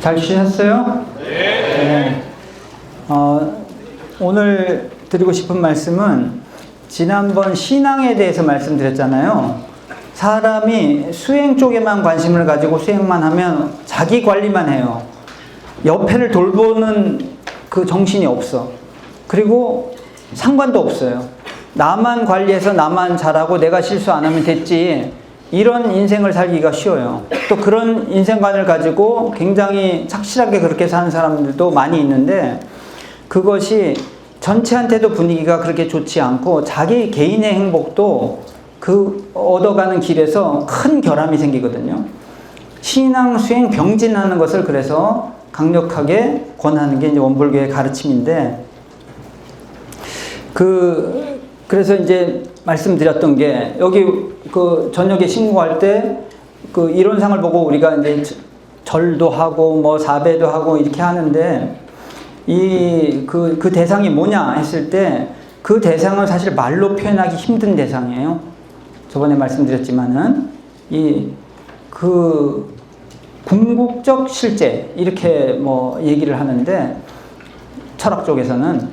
잘 쉬셨어요? 네. 오늘 드리고 싶은 말씀은 지난번 신앙에 대해서 말씀드렸잖아요. 사람이 수행 쪽에만 관심을 가지고 수행만 하면 자기 관리만 해요. 옆에를 돌보는 그 정신이 없어. 그리고 상관도 없어요. 나만 관리해서 나만 잘하고 내가 실수 안 하면 됐지. 이런 인생을 살기가 쉬워요. 또 그런 인생관을 가지고 굉장히 착실하게 그렇게 사는 사람들도 많이 있는데, 그것이 전체한테도 분위기가 그렇게 좋지 않고 자기 개인의 행복도 그 얻어가는 길에서 큰 결함이 생기거든요. 신앙 수행 병진하는 것을 그래서 강력하게 권하는 게 이제 원불교의 가르침인데, 그래서 이제 말씀드렸던 게, 여기 그 저녁에 신고할 때 그 이론상을 보고 우리가 이제 절도 하고 뭐 사배도 하고 이렇게 하는데, 그 대상이 뭐냐 했을 때, 그 대상은 사실 말로 표현하기 힘든 대상이에요. 저번에 말씀드렸지만은 그 궁극적 실제 이렇게 뭐 얘기를 하는데, 철학 쪽에서는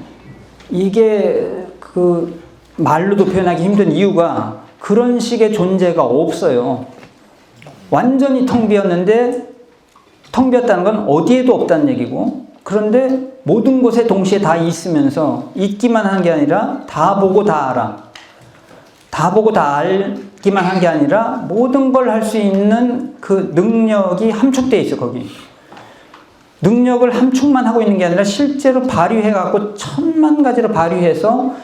이게 그 말로도 표현하기 힘든 이유가 그런 식의 존재가 없어요. 완전히 텅 비었는데, 텅 비었다는 건 어디에도 없다는 얘기고, 그런데 모든 곳에 동시에 다 있으면서 있기만 한 게 아니라 다 보고 다 알아. 다 보고 다 알기만 한 게 아니라 모든 걸 할 수 있는 그 능력이 함축되어 있어, 거기. 능력을 함축만 하고 있는 게 아니라 실제로 발휘해갖고 천만 가지로 발휘해서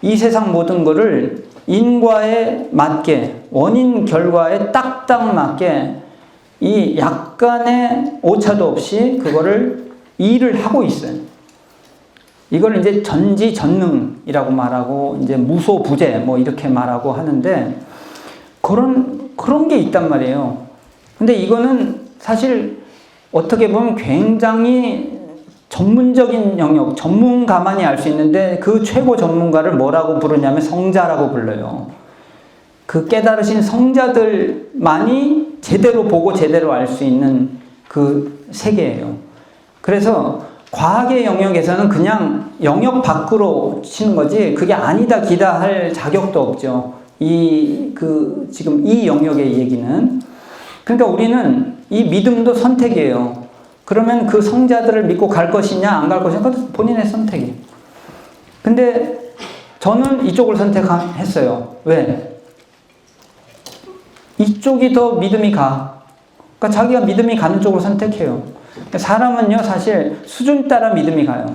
이 세상 모든 거를 인과에 맞게, 원인 결과에 딱딱 맞게 이 약간의 오차도 없이 그거를 일을 하고 있어요. 이걸 이제 전지전능이라고 말하고, 이제 무소부재 뭐 이렇게 말하고 하는데, 그런 게 있단 말이에요. 근데 이거는 사실 어떻게 보면 굉장히 전문적인 영역, 전문가만이 알 수 있는데, 그 최고 전문가를 뭐라고 부르냐면 성자라고 불러요. 그 깨달으신 성자들만이 제대로 보고 제대로 알 수 있는 그 세계예요. 그래서 과학의 영역에서는 그냥 영역 밖으로 치는 거지, 그게 아니다 기다 할 자격도 없죠. 지금 이 영역의 얘기는. 그러니까 우리는 이 믿음도 선택이에요. 그러면 그 성자들을 믿고 갈 것이냐 안 갈 것이냐, 그것도 본인의 선택이에요. 근데 저는 이쪽을 선택했어요. 왜? 이쪽이 더 믿음이 가. 그러니까 자기가 믿음이 가는 쪽으로 선택해요. 사람은요, 사실 수준 따라 믿음이 가요.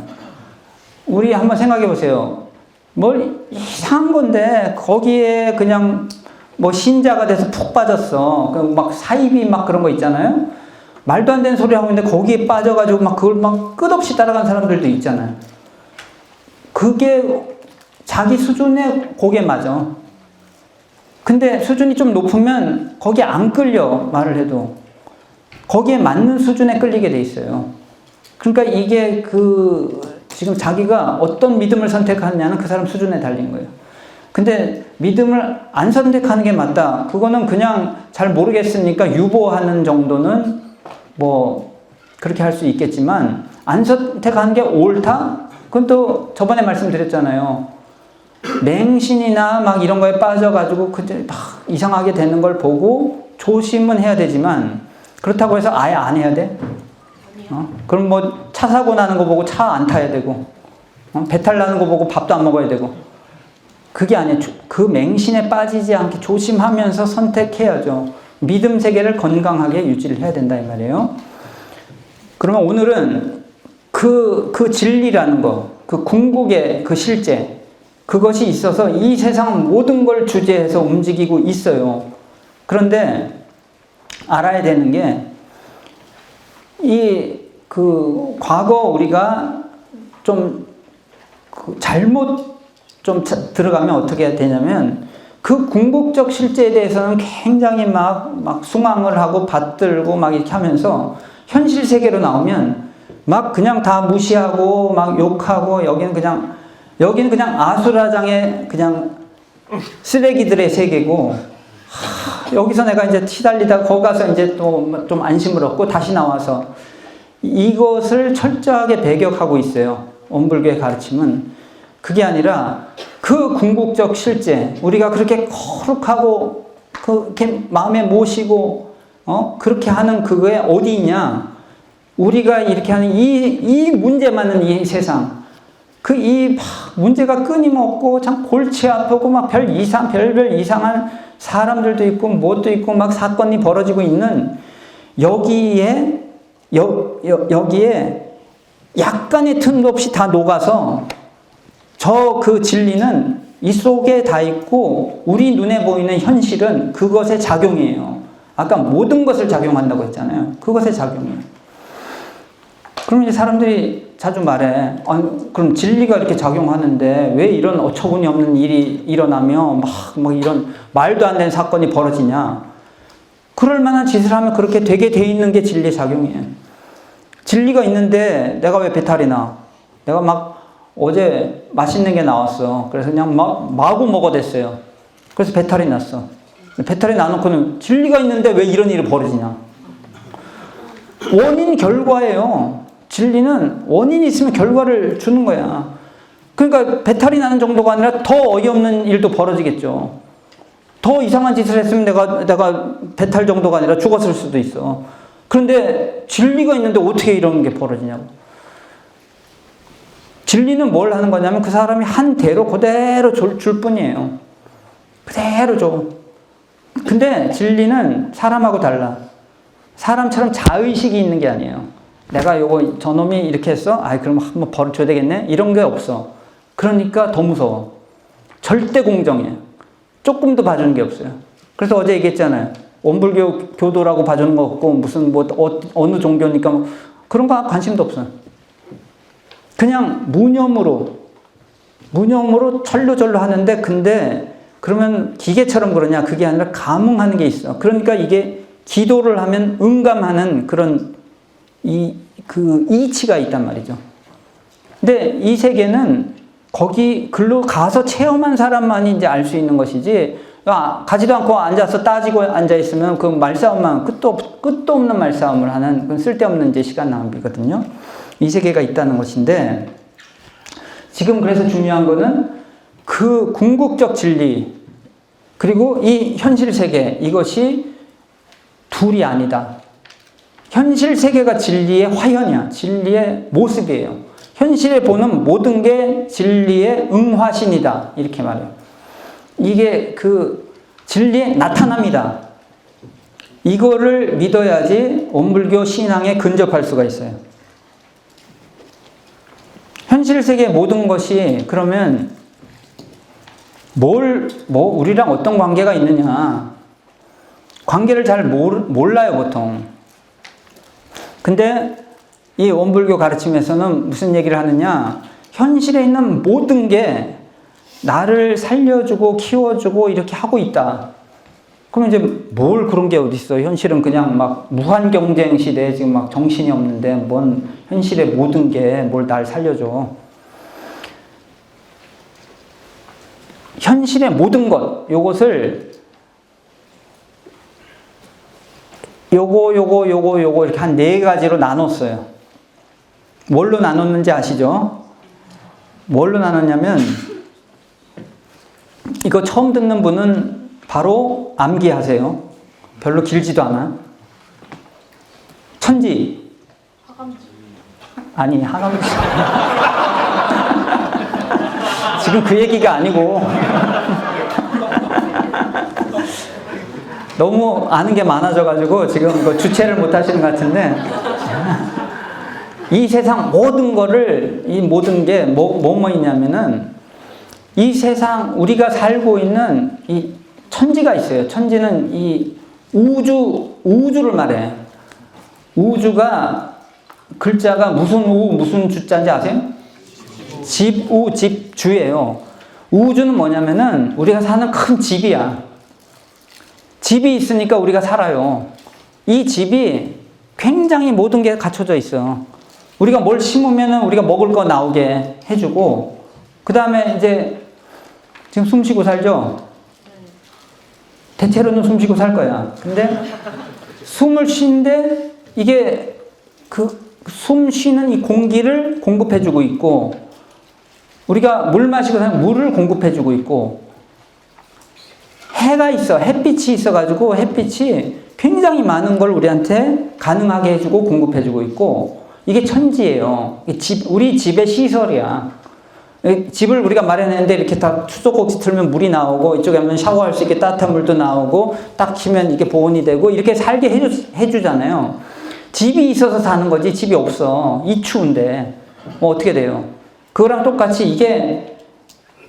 우리 한번 생각해 보세요. 뭘 이상한 건데 거기에 그냥 뭐 신자가 돼서 푹 빠졌어. 막 사이비 막 그런 거 있잖아요. 말도 안 되는 소리 하고 있는데 거기에 빠져가지고 막 그걸 막 끝없이 따라간 사람들도 있잖아요. 그게 자기 수준의 곡에 맞아. 근데 수준이 좀 높으면 거기에 안 끌려, 말을 해도. 거기에 맞는 수준에 끌리게 돼 있어요. 그러니까 이게 지금 자기가 어떤 믿음을 선택하느냐는 그 사람 수준에 달린 거예요. 근데 믿음을 안 선택하는 게 맞다, 그거는 그냥 잘 모르겠으니까 유보하는 정도는 뭐 그렇게 할 수 있겠지만, 안 선택하는 게 옳다? 그건 또 저번에 말씀드렸잖아요. 맹신이나 막 이런 거에 빠져가지고 막 이상하게 되는 걸 보고 조심은 해야 되지만, 그렇다고 해서 아예 안 해야 돼? 그럼 뭐 차 사고 나는 거 보고 차 안 타야 되고, 배탈 나는 거 보고 밥도 안 먹어야 되고, 그게 아니에요. 그 맹신에 빠지지 않게 조심하면서 선택해야죠. 믿음 세계를 건강하게 유지를 해야 된다 이 말이에요. 그러면 오늘은 그 진리라는 거, 그 궁극의 그 실제, 그것이 있어서 이 세상 모든 걸 주재해서 움직이고 있어요. 그런데 알아야 되는 게, 과거 우리가 좀 잘못 들어가면 어떻게 되냐면, 그 궁극적 실제에 대해서는 굉장히 막 숭앙을 하고 받들고 막 이렇게 하면서, 현실 세계로 나오면 막 그냥 다 무시하고 막 욕하고, 여기는 그냥 아수라장의 그냥 쓰레기들의 세계고, 여기서 내가 이제 시달리다가 거기 가서 이제 또 좀 안심을 얻고 다시 나와서, 이것을 철저하게 배격하고 있어요. 원불교의 가르침은. 그게 아니라 그 궁극적 실제, 우리가 그렇게 거룩하고 그렇게 마음에 모시고 그렇게 하는 그거에 어디 있냐? 우리가 이렇게 하는 이 문제 많은 이 세상, 이 문제가 끊임없고 참 골치 아프고 막 별별 이상한 사람들도 있고 뭣도 있고 막 사건이 벌어지고 있는 여기에 약간의 틈도 없이 다 녹아서 그 진리는 이 속에 다 있고 우리 눈에 보이는 현실은 그것의 작용이에요. 아까 모든 것을 작용한다고 했잖아요. 그것의 작용이에요. 그럼 이제 사람들이 자주 말해. 그럼 진리가 이렇게 작용하는데 왜 이런 어처구니 없는 일이 일어나며 막 이런 말도 안 되는 사건이 벌어지냐. 그럴 만한 짓을 하면 그렇게 되게 돼 있는 게 진리의 작용이에요. 진리가 있는데 내가 왜 배탈이 나? 내가 막 어제 맛있는 게 나왔어. 그래서 그냥 마구 먹어댔어요. 그래서 배탈이 났어. 배탈이 나놓고는 진리가 있는데 왜 이런 일이 벌어지냐. 원인 결과예요. 진리는 원인이 있으면 결과를 주는 거야. 그러니까 배탈이 나는 정도가 아니라 더 어이없는 일도 벌어지겠죠. 더 이상한 짓을 했으면 내가 배탈 정도가 아니라 죽었을 수도 있어. 그런데 진리가 있는데 어떻게 이런 게 벌어지냐고. 진리는 뭘 하는 거냐면 그 사람이 한 대로 그대로 줄 뿐이에요. 그대로 줘. 근데 진리는 사람하고 달라. 사람처럼 자의식이 있는 게 아니에요. 내가 저놈이 이렇게 했어? 그럼 한번 벌어줘야 되겠네? 이런 게 없어. 그러니까 더 무서워. 절대 공정해. 조금도 봐주는 게 없어요. 그래서 어제 얘기했잖아요. 원불교 교도라고 봐주는 거 없고, 무슨 어느 종교니까 그런 거 관심도 없어요. 그냥 무념으로 절로절로 하는데, 근데 그러면 기계처럼 그러냐? 그게 아니라 감응하는 게 있어. 그러니까 이게 기도를 하면 응감하는 그런 이치가 있단 말이죠. 근데 이 세계는 글로 가서 체험한 사람만이 이제 알 수 있는 것이지, 가지도 않고 앉아서 따지고 앉아있으면 그 말싸움만, 끝도 없는 말싸움을 하는, 그건 쓸데없는 이제 시간 낭비거든요. 이 세계가 있다는 것인데, 지금 그래서 중요한 거는 그 궁극적 진리, 그리고 이 현실 세계, 이것이 둘이 아니다. 현실 세계가 진리의 화현이야. 진리의 모습이에요. 현실에 보는 모든 게 진리의 응화신이다. 이렇게 말해요. 이게 그 진리의 나타남이다. 이거를 믿어야지 원불교 신앙에 근접할 수가 있어요. 현실 세계의 모든 것이 그러면 우리랑 어떤 관계가 있느냐. 관계를 잘 몰라요, 보통. 근데 이 원불교 가르침에서는 무슨 얘기를 하느냐. 현실에 있는 모든 게 나를 살려주고 키워주고 이렇게 하고 있다. 그럼 이제 그런 게 어디 있어. 현실은 그냥 막 무한 경쟁 시대에 지금 막 정신이 없는데 뭔 현실의 모든 게 뭘 날 살려줘. 현실의 모든 것, 요것을 요거 이렇게 한 4가지로 나눴어요. 뭘로 나눴는지 아시죠? 뭘로 나눴냐면, 이거 처음 듣는 분은 바로 암기하세요. 별로 길지도 않아. 천지. 하감지. 아니, 하감지. 지금 그 얘기가 아니고. 너무 아는 게 많아져가지고 지금 주체를 못 하시는 것 같은데, 이 세상 모든 게 뭐 있냐면은, 이 세상 우리가 살고 있는 이 천지가 있어요. 천지는 이 우주를 말해. 우주가 글자가 무슨 주자인지 아세요? 집주예요. 우주는 뭐냐면은 우리가 사는 큰 집이야. 집이 있으니까 우리가 살아요. 이 집이 굉장히 모든 게 갖춰져 있어. 우리가 뭘 심으면은 우리가 먹을 거 나오게 해주고, 그 다음에 이제 지금 숨 쉬고 살죠? 대체로는 숨 쉬고 살 거야. 근데 숨을 쉬는데 이게 숨 쉬는 이 공기를 공급해주고 있고, 우리가 물 마시고 사는 물을 공급해주고 있고, 해가 있어, 햇빛이 있어가지고 햇빛이 굉장히 많은 걸 우리한테 가능하게 해주고 공급해주고 있고, 이게 천지예요. 우리 집의 시설이야. 집을 우리가 마련했는데 이렇게 다 수도꼭지 틀면 물이 나오고, 이쪽에 하면 샤워할 수 있게 따뜻한 물도 나오고, 딱 키면 이게 보온이 되고, 이렇게 살게 해주잖아요. 집이 있어서 사는 거지, 집이 없어. 이 추운데. 어떻게 돼요? 그거랑 똑같이 이게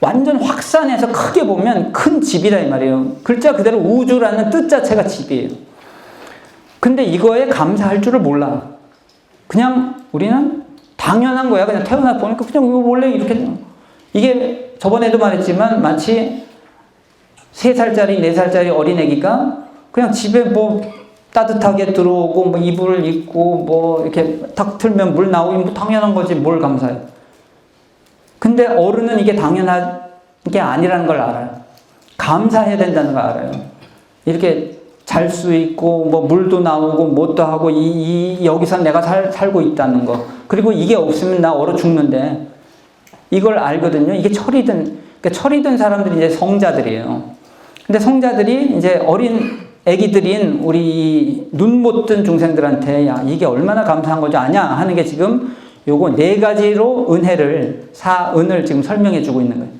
완전 확산해서 크게 보면 큰 집이라 이 말이에요. 글자 그대로 우주라는 뜻 자체가 집이에요. 근데 이거에 감사할 줄을 몰라. 그냥 우리는 당연한 거야. 그냥 태어나 보니까 그냥 이거 원래 이렇게. 이게 저번에도 말했지만 마치 3살짜리, 4살짜리 어린애기가 그냥 집에 뭐 따뜻하게 들어오고 뭐 이불을 입고 뭐 이렇게 탁 틀면 물 나오고 뭐 당연한 거지, 뭘 감사해. 근데 어른은 이게 당연한 게 아니라는 걸 알아요. 감사해야 된다는 걸 알아요. 이렇게 잘 수 있고 뭐 물도 나오고 뭣도 하고 여기서 내가 살고 있다는 거. 그리고 이게 없으면 나 얼어 죽는데 이걸 알거든요. 이게 그러니까 철이 든 사람들이 이제 성자들이에요. 근데 성자들이 이제 어린 애기들인 우리 눈 못 뜬 중생들한테 야, 이게 얼마나 감사한 거지 아냐 하는 게 지금 요거 4가지로 사은을 지금 설명해 주고 있는 거예요.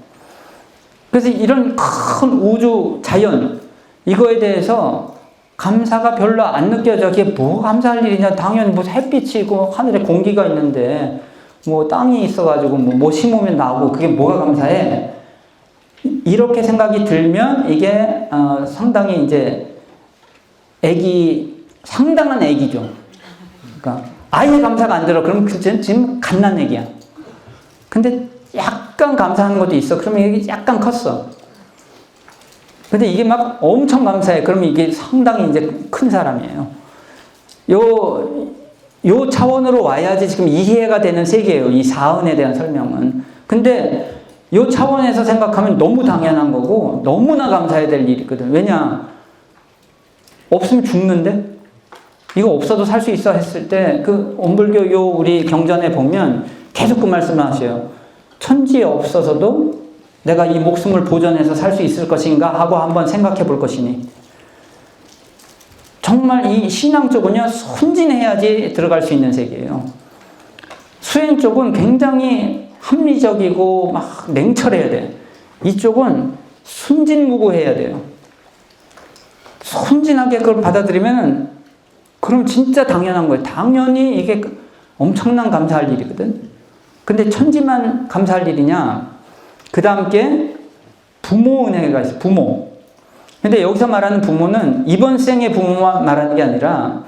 그래서 이런 큰 우주 자연 이거에 대해서 감사가 별로 안 느껴져. 그게 뭐 감사할 일이냐. 당연히 뭐 햇빛이 있고 하늘에 공기가 있는데 뭐 땅이 있어가지고 뭐 심으면 나오고 그게 뭐가 감사해? 이렇게 생각이 들면 이게 상당히 이제 상당한 애기죠. 그러니까 아예 감사가 안 들어. 그럼 지금 갓난 애기야. 근데 약간 감사하는 것도 있어. 그러면 이게 약간 컸어. 근데 이게 막 엄청 감사해. 그러면 이게 상당히 이제 큰 사람이에요. 요 차원으로 와야지 지금 이해가 되는 세계예요. 이 사은에 대한 설명은. 근데 요 차원에서 생각하면 너무 당연한 거고 너무나 감사해야 될 일이거든. 왜냐? 없으면 죽는데? 이거 없어도 살 수 있어 했을 때 그 온불교 우리 경전에 보면 계속 그 말씀을 하셔요. 천지에 없어서도 내가 이 목숨을 보존해서 살 수 있을 것인가 하고 한번 생각해 볼 것이니. 정말 이 신앙 쪽은요, 순진해야지 들어갈 수 있는 세계예요. 수행 쪽은 굉장히 합리적이고 막 냉철해야 돼. 이쪽은 순진무구해야 돼요. 순진하게 그걸 받아들이면 그럼 진짜 당연한 거예요. 당연히 이게 엄청난 감사할 일이거든. 근데 천지만 감사할 일이냐? 그 다음 게 부모 은혜가 있어요. 부모. 근데 여기서 말하는 부모는 이번 생의 부모만 말하는 게 아니라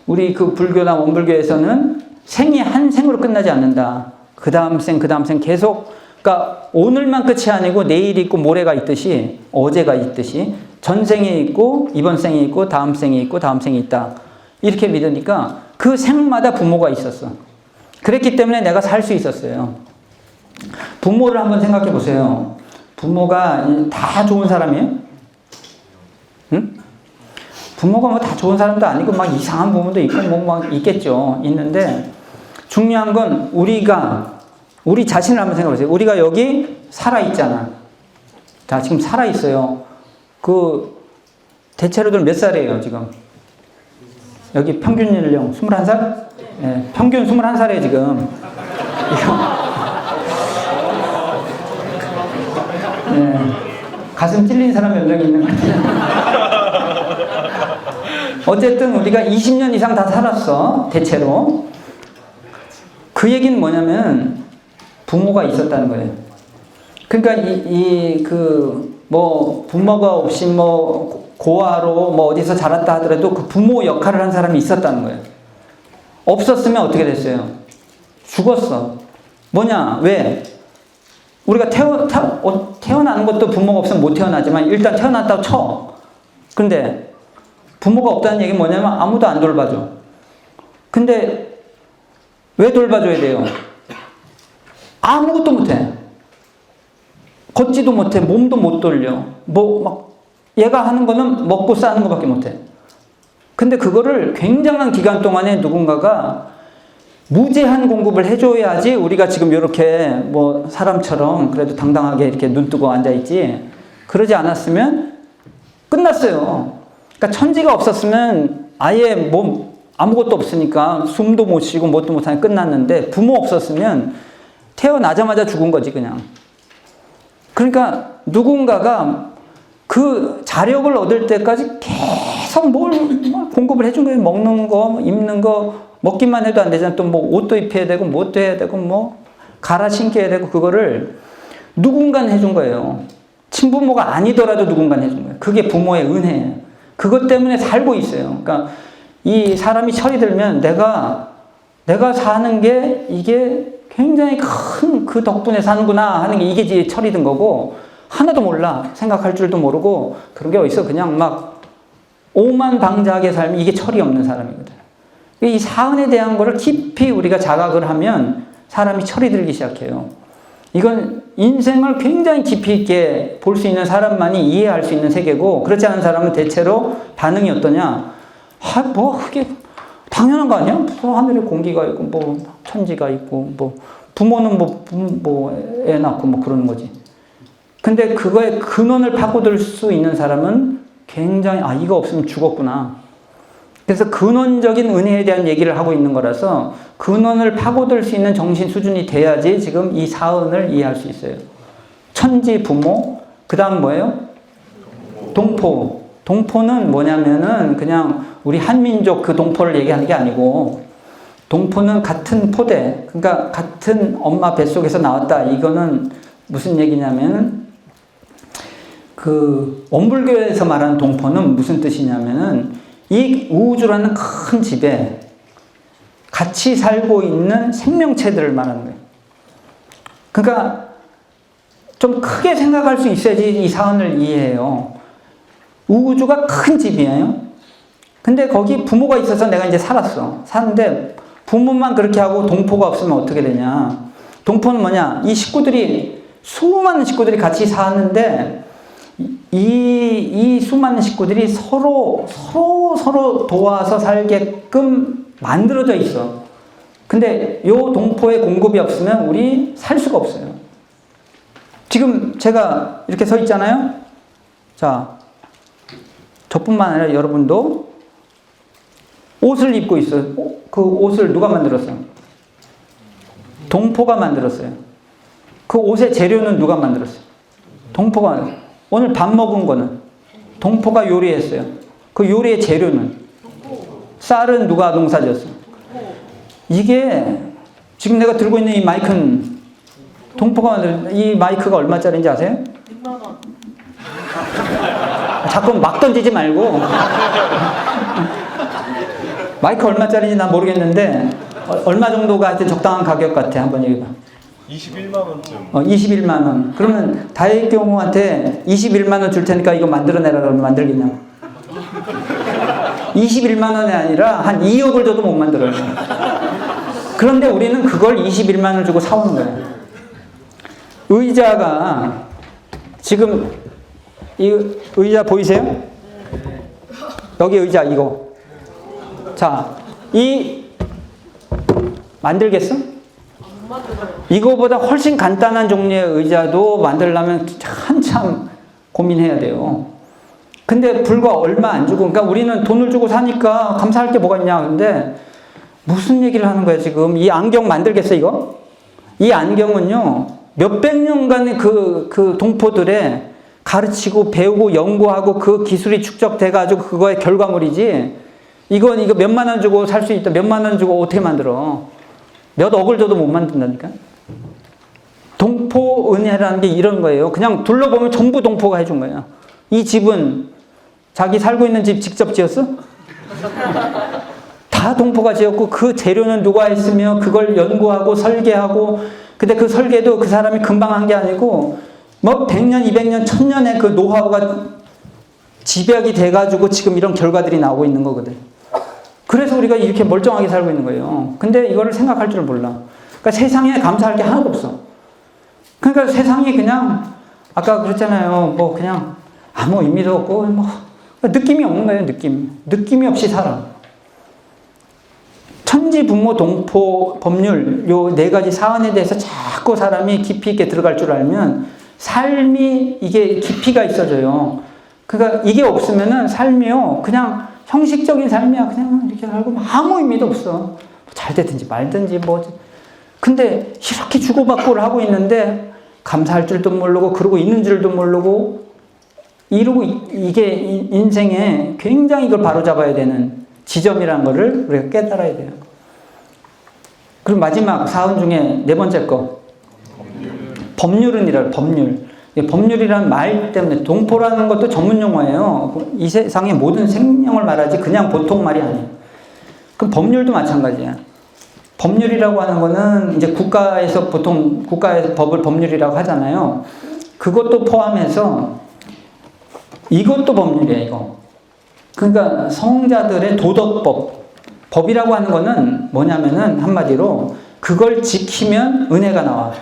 우리 그 불교나 원불교에서는 생이 한 생으로 끝나지 않는다. 그 다음 생 계속, 그러니까 오늘만 끝이 아니고 내일이 있고 모레가 있듯이 어제가 있듯이 전생에 있고 이번 생에 있고 다음 생에 있고 다음 생에 있다. 이렇게 믿으니까 그 생마다 부모가 있었어. 그랬기 때문에 내가 살 수 있었어요. 부모를 한번 생각해 보세요. 부모가 다 좋은 사람이에요? 응? 부모가 뭐 다 좋은 사람도 아니고 막 이상한 부모도 있고 뭐 막 있겠죠. 있는데 중요한 건 우리 자신을 한번 생각해 보세요. 우리가 여기 살아 있잖아. 다 지금 살아 있어요. 그 대체로들 몇 살이에요, 지금? 여기 평균 연령 21살? 네, 평균 21살이에요, 지금. 네, 가슴 찔린 사람 몇 명 있는 것 같아요. 어쨌든 우리가 20년 이상 다 살았어, 대체로. 그 얘기는 뭐냐면 부모가 있었다는 거예요. 그러니까 뭐 부모가 없이 뭐 고아로 뭐 어디서 자랐다 하더라도 그 부모 역할을 한 사람이 있었다는 거예요. 없었으면 어떻게 됐어요? 죽었어. 뭐냐? 왜? 우리가 태어나는 것도 부모가 없으면 못 태어나지만 일단 태어났다고 쳐. 근데 부모가 없다는 얘기는 뭐냐면 아무도 안 돌봐줘. 근데 왜 돌봐줘야 돼요? 아무것도 못해. 걷지도 못해. 몸도 못 돌려. 얘가 하는 거는 먹고 싸는 것밖에 못해. 근데 그거를 굉장한 기간 동안에 누군가가 무제한 공급을 해줘야지 우리가 지금 이렇게 뭐 사람처럼 그래도 당당하게 이렇게 눈 뜨고 앉아있지. 그러지 않았으면 끝났어요. 그러니까 천지가 없었으면 아예 뭐 아무것도 없으니까 숨도 못 쉬고 뭣도 못하니 끝났는데 부모 없었으면 태어나자마자 죽은 거지 그냥. 그러니까 누군가가 그 자력을 얻을 때까지 계속 뭘 공급을 해준 거예요. 먹는 거, 입는 거, 먹기만 해도 안 되잖아. 또 뭐 옷도 입혀야 되고, 뭐도 해야 되고, 뭐 갈아 신겨야 되고, 그거를 누군가는 해준 거예요. 친부모가 아니더라도 누군가는 해준 거예요. 그게 부모의 은혜예요. 그것 때문에 살고 있어요. 그러니까 이 사람이 철이 들면 내가 사는 게 이게 굉장히 큰 그 덕분에 사는구나 하는 게 이게 이제 철이 든 거고, 하나도 몰라. 생각할 줄도 모르고 그런 게 어딨어. 그냥 막 오만방자하게 살면 이게 철이 없는 사람이거든. 이 사은에 대한 거를 깊이 우리가 자각을 하면 사람이 철이 들기 시작해요. 이건 인생을 굉장히 깊이 있게 볼 수 있는 사람만이 이해할 수 있는 세계고, 그렇지 않은 사람은 대체로 반응이 어떠냐? 뭐 그게 당연한 거 아니야? 뭐 하늘에 공기가 있고 뭐 천지가 있고 뭐 부모는 뭐 애 낳고 뭐 그러는 거지. 근데 그거의 근원을 파고들 수 있는 사람은 굉장히 이거 없으면 죽었구나. 그래서 근원적인 은혜에 대한 얘기를 하고 있는 거라서 근원을 파고들 수 있는 정신 수준이 돼야지 지금 이 사은을 이해할 수 있어요. 천지, 부모, 그 다음 뭐예요? 동포. 동포는 뭐냐면은 그냥 우리 한민족 그 동포를 얘기하는 게 아니고, 동포는 같은 포대, 그러니까 같은 엄마 뱃속에서 나왔다. 이거는 무슨 얘기냐면은 그 원불교에서 말하는 동포는 무슨 뜻이냐면은 이 우주라는 큰 집에 같이 살고 있는 생명체들을 말하는 거예요. 그러니까 좀 크게 생각할 수 있어야지 이 사안을 이해해요. 우주가 큰 집이에요. 근데 거기 부모가 있어서 내가 이제 살았어. 사는데 부모만 그렇게 하고 동포가 없으면 어떻게 되냐. 동포는 뭐냐. 이 식구들이, 수많은 식구들이 같이 사는데 이 수많은 식구들이 서로 도와서 살게끔 만들어져 있어. 근데 요 동포의 공급이 없으면 우리 살 수가 없어요. 지금 제가 이렇게 서 있잖아요. 자, 저뿐만 아니라 여러분도 옷을 입고 있어요. 그 옷을 누가 만들었어요? 동포가 만들었어요. 그 옷의 재료는 누가 만들었어요? 동포가. 오늘 밥 먹은 거는 동포가 요리했어요. 그 요리의 재료는? 쌀은 누가 농사지었어요? 이게 지금 내가 들고 있는 이 마이크는 동포가 만든, 이 마이크가 얼마짜리인지 아세요? 6만 원. 자꾸 막 던지지 말고. 마이크 얼마짜리인지 난 모르겠는데 얼마 정도가 하여튼 적당한 가격 같아. 한번 얘기해봐. 21만 원쯤. 21만 원. 그러면 다혜경한테 21만 원 줄 테니까 이거 만들어내라 그러면 만들겠냐? 21만 원이 아니라 한 2억을 줘도 못 만들어요. 그런데 우리는 그걸 21만 원을 주고 사오는 거예요. 의자가 지금 이 의자 보이세요? 여기 의자 이거. 자, 이 만들겠어? 이거보다 훨씬 간단한 종류의 의자도 만들려면 한참 고민해야 돼요. 근데 불과 얼마 안 주고, 그러니까 우리는 돈을 주고 사니까 감사할 게 뭐가 있냐. 근데 무슨 얘기를 하는 거야 지금? 이 안경 만들겠어 이거? 이 안경은요 몇백 년간의 그 동포들의 가르치고 배우고 연구하고 그 기술이 축적돼가지고 그거의 결과물이지. 이거 몇만 원 주고 살 수 있다. 몇만 원 주고 어떻게 만들어? 몇 억을 줘도 못 만든다니까. 동포 은혜라는 게 이런 거예요. 그냥 둘러보면 전부 동포가 해준 거예요. 이 집은 자기 살고 있는 집 직접 지었어? 다 동포가 지었고 그 재료는 누가 했으며 그걸 연구하고 설계하고, 근데 그 설계도 그 사람이 금방 한 게 아니고 뭐 100년, 200년, 1000년의 그 노하우가 집약이 돼가지고 지금 이런 결과들이 나오고 있는 거거든. 그래서 우리가 이렇게 멀쩡하게 살고 있는 거예요. 근데 이거를 생각할 줄 몰라. 그러니까 세상에 감사할 게 하나도 없어. 그러니까 세상이 그냥 아까 그랬잖아요. 뭐 그냥 아무 의미도 없고 뭐 느낌이 없는 거예요. 느낌이 없이 살아. 천지, 부모, 동포, 법률 요 네 가지 사안에 대해서 자꾸 사람이 깊이 있게 들어갈 줄 알면 삶이 이게 깊이가 있어져요. 그러니까 이게 없으면은 삶이요 그냥 형식적인 삶이야. 그냥 이렇게 살고 아무 의미도 없어. 잘 되든지 말든지 뭐. 근데 이렇게 주고받고를 하고 있는데 감사할 줄도 모르고 그러고 있는 줄도 모르고 이러고 이게 인생에 굉장히 이걸 바로잡아야 되는 지점이라는 거를 우리가 깨달아야 돼요. 그리고 마지막 사안 중에 네 번째 거 법률은이라고. 법률이라는 말 때문에 동포라는 것도 전문 용어예요. 이 세상의 모든 생명을 말하지 그냥 보통 말이 아니에요. 그럼 법률도 마찬가지야. 법률이라고 하는 거는 이제 국가에서 보통 국가의 법을 법률이라고 하잖아요. 그것도 포함해서 이것도 법률이에요, 이거. 그러니까 성자들의 도덕법. 법이라고 하는 거는 뭐냐면은 한마디로 그걸 지키면 은혜가 나와.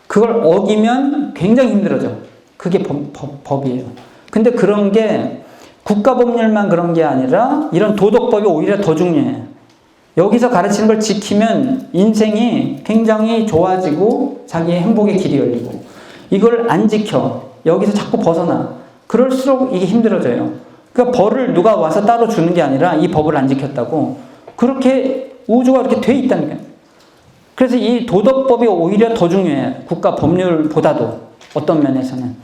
그걸 어기면 굉장히 힘들어져. 그게 법이에요. 근데 그런 게 국가법률만 그런 게 아니라 이런 도덕법이 오히려 더 중요해. 여기서 가르치는 걸 지키면 인생이 굉장히 좋아지고 자기의 행복의 길이 열리고 이걸 안 지켜. 여기서 자꾸 벗어나. 그럴수록 이게 힘들어져요. 그러니까 벌을 누가 와서 따로 주는 게 아니라 이 법을 안 지켰다고. 그렇게 우주가 그렇게 돼 있다니까요. 그래서 이 도덕법이 오히려 더 중요해. 국가 법률보다도 어떤 면에서는.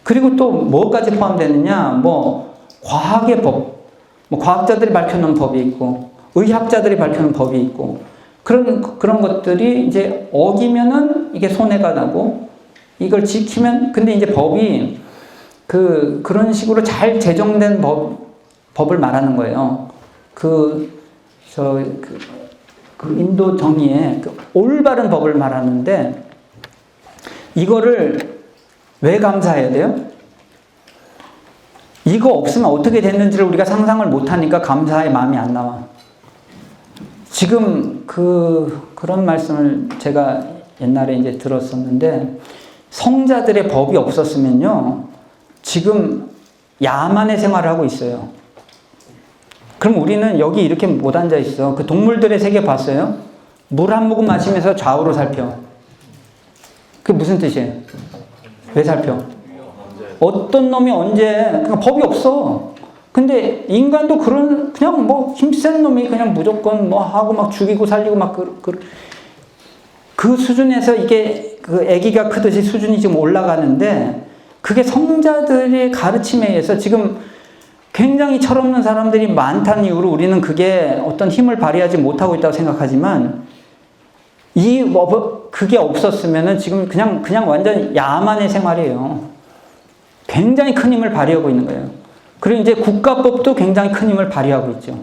그리고 또 뭐까지 포함되느냐? 뭐 과학의 법, 뭐 과학자들이 밝혀놓은 법이 있고 의학자들이 밝혀놓은 법이 있고 그런 것들이 이제 어기면은 이게 손해가 나고 이걸 지키면 근데 이제 법이 그런 식으로 잘 제정된 법을 말하는 거예요. 그 인도 정의의 올바른 법을 말하는데 이거를 왜 감사해야 돼요? 이거 없으면 어떻게 됐는지를 우리가 상상을 못하니까 감사의 마음이 안 나와. 지금 그런 말씀을 제가 옛날에 이제 들었었는데 성자들의 법이 없었으면요 지금 야만의 생활을 하고 있어요. 그럼 우리는 여기 이렇게 못 앉아 있어. 그 동물들의 세계 봤어요? 물 한 모금 마시면서 좌우로 살펴. 그게 무슨 뜻이에요? 왜 살펴? 어떤 놈이 언제, 그러니까 법이 없어. 근데 인간도 그냥 뭐 힘센 놈이 그냥 무조건 뭐 하고 막 죽이고 살리고 막 그 수준에서 이게 그 아기가 크듯이 수준이 지금 올라가는데 그게 성자들의 가르침에 의해서 지금 굉장히 철없는 사람들이 많다는 이유로 우리는 그게 어떤 힘을 발휘하지 못하고 있다고 생각하지만 그게 없었으면은 지금 그냥 완전 야만의 생활이에요. 굉장히 큰 힘을 발휘하고 있는 거예요. 그리고 이제 국가법도 굉장히 큰 힘을 발휘하고 있죠.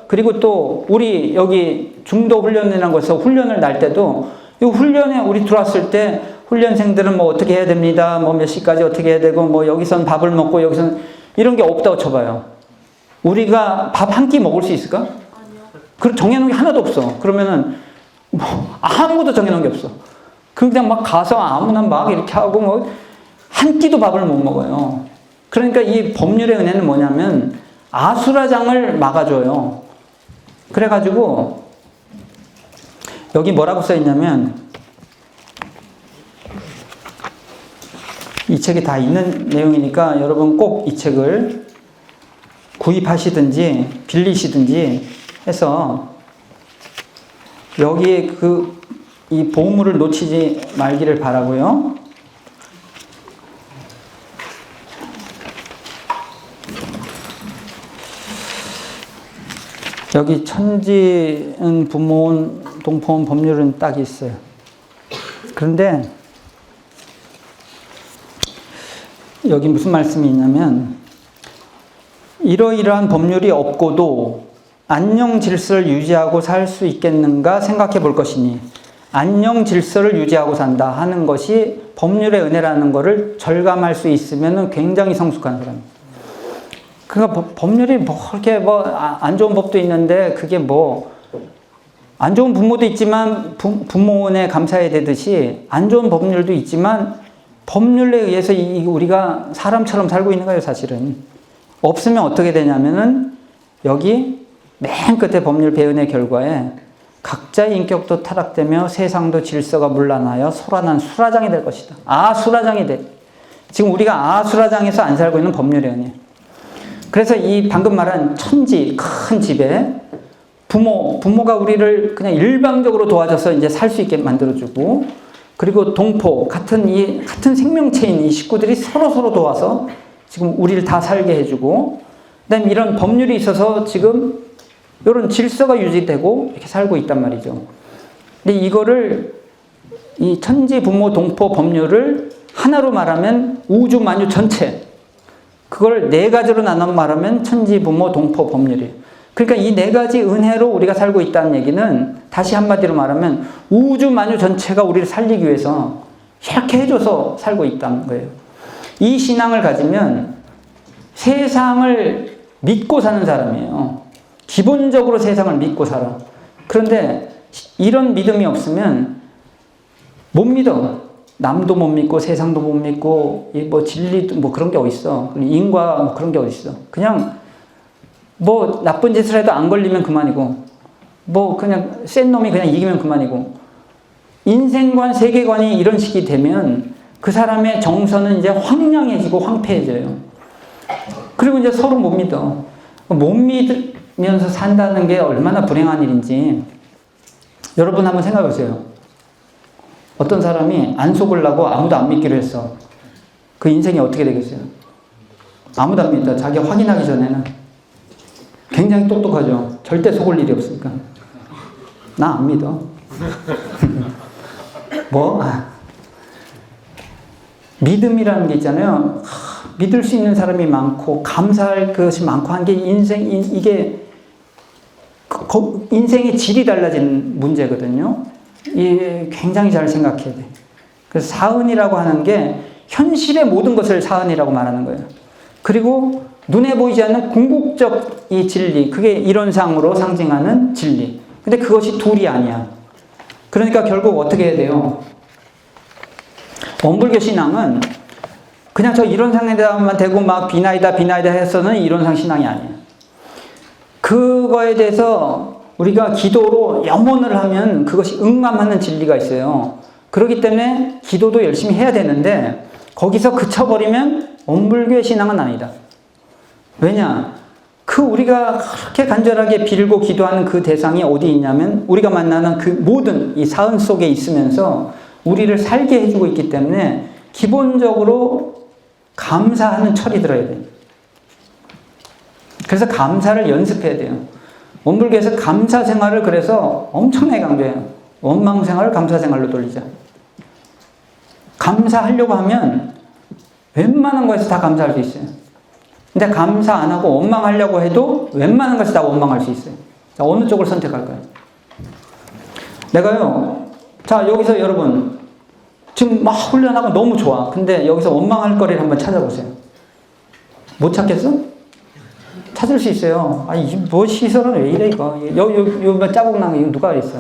그리고 또 우리 여기 중도 훈련이라는 것에서 훈련을 날 때도 이 훈련에 우리 들어왔을 때 훈련생들은 뭐 어떻게 해야 됩니다. 뭐 몇 시까지 어떻게 해야 되고 뭐 여기선 밥을 먹고 여기선 이런 게 없다고 쳐봐요. 우리가 밥 한 끼 먹을 수 있을까? 아니요. 그럼 정해놓은 게 하나도 없어. 그러면은 뭐 아무것도 정해놓은 게 없어. 그냥 막 가서 아무나 막 이렇게 하고 뭐 한 끼도 밥을 못 먹어요. 그러니까 이 법률의 은혜는 뭐냐면 아수라장을 막아줘요. 그래가지고 여기 뭐라고 써있냐면 이 책에 다 있는 내용이니까 여러분 꼭 이 책을 구입하시든지 빌리시든지 해서 여기에 이 보물을 놓치지 말기를 바라고요. 여기 천지은 부모은 동포은 법률은 딱 있어요. 그런데 여기 무슨 말씀이 있냐면 이러이러한 법률이 없고도 안녕 질서를 유지하고 살 수 있겠는가 생각해 볼 것이니 안녕 질서를 유지하고 산다 하는 것이 법률의 은혜라는 것을 절감할 수 있으면 굉장히 성숙한 사람입니다. 그러니까 법률이 뭐 이렇게 안 좋은 법도 있는데 그게 뭐 안 좋은 부모도 있지만 부모에 감사해야 되듯이 안 좋은 법률도 있지만 법률에 의해서 우리가 사람처럼 살고 있는 거예요, 사실은. 없으면 어떻게 되냐면은 여기 맨 끝에 법률 배은의 결과에 각자의 인격도 타락되며 세상도 질서가 문란하여 소란한 수라장이 될 것이다. 수라장이 돼. 지금 우리가 수라장에서 안 살고 있는 법률의 은이에요. 그래서 이 방금 말한 천지, 큰 집에 부모가 우리를 그냥 일방적으로 도와줘서 이제 살 수 있게 만들어주고, 그리고 동포, 같은 생명체인 이 식구들이 서로 도와서 지금 우리를 다 살게 해주고, 그 다음에 이런 법률이 있어서 지금 이런 질서가 유지되고 이렇게 살고 있단 말이죠. 근데 이거를 이 천지, 부모, 동포 법률을 하나로 말하면 우주 만유 전체, 그걸 네 가지로 나눠 말하면 천지, 부모, 동포 법률이에요. 그러니까 이 네 가지 은혜로 우리가 살고 있다는 얘기는 다시 한마디로 말하면 우주 만유 전체가 우리를 살리기 위해서 이렇게 해줘서 살고 있다는 거예요. 이 신앙을 가지면 세상을 믿고 사는 사람이에요. 기본적으로 세상을 믿고 살아. 그런데 이런 믿음이 없으면 못 믿어. 남도 못 믿고 세상도 못 믿고 뭐 진리도 뭐 그런 게 어딨어. 인과 뭐 그런 게 어딨어. 그냥 뭐 나쁜 짓을 해도 안 걸리면 그만이고, 뭐 그냥 센 놈이 그냥 이기면 그만이고, 인생관 세계관이 이런 식이 되면 그 사람의 정서는 이제 황량해지고 황폐해져요. 그리고 이제 서로 못 믿어. 못 믿으면서 산다는 게 얼마나 불행한 일인지 여러분 한번 생각해 보세요. 어떤 사람이 안 속으려고 아무도 안 믿기로 했어. 그 인생이 어떻게 되겠어요? 아무도 안 믿다. 자기가 확인하기 전에는. 굉장히 똑똑하죠. 절대 속을 일이 없으니까. 나 안 믿어. 믿음이라는 게 있잖아요. 믿을 수 있는 사람이 많고 감사할 것이 많고 한 게 이게 인생의 질이 달라진 문제거든요. 굉장히 잘 생각해야 돼. 그래서 사은이라고 하는 게 현실의 모든 것을 사은이라고 말하는 거예요. 그리고 눈에 보이지 않는 궁극적 이 진리, 그게 이론상으로 상징하는 진리. 근데 그것이 둘이 아니야. 그러니까 결국 어떻게 해야 돼요? 원불교 신앙은 그냥 저 이론상에다만 대고 막 비나이다 해서는 이론상 신앙이 아니에요. 그거에 대해서 우리가 기도로 염원을 하면 그것이 응감하는 진리가 있어요. 그렇기 때문에 기도도 열심히 해야 되는데 거기서 그쳐버리면 원불교의 신앙은 아니다. 왜냐? 우리가 그렇게 간절하게 빌고 기도하는 그 대상이 어디 있냐면 우리가 만나는 그 모든 이 사은 속에 있으면서 우리를 살게 해주고 있기 때문에 기본적으로 감사하는 철이 들어야 돼요. 그래서 감사를 연습해야 돼요. 원불교에서 감사 생활을 그래서 엄청나게 강조해요. 원망 생활을 감사 생활로 돌리자. 감사하려고 하면 웬만한 거에서 다 감사할 수 있어요. 근데 감사 안 하고 원망하려고 해도 웬만한 것이 다 원망할 수 있어요. 자, 어느 쪽을 선택할까요? 내가요, 자, 여기서 여러분, 지금 막 훈련하고 너무 좋아. 근데 여기서 원망할 거리를 한번 찾아보세요. 못 찾겠어? 찾을 수 있어요. 아니, 뭐 시설은 왜 이래, 이거. 요 짜국 난 거, 이거 누가 그랬어?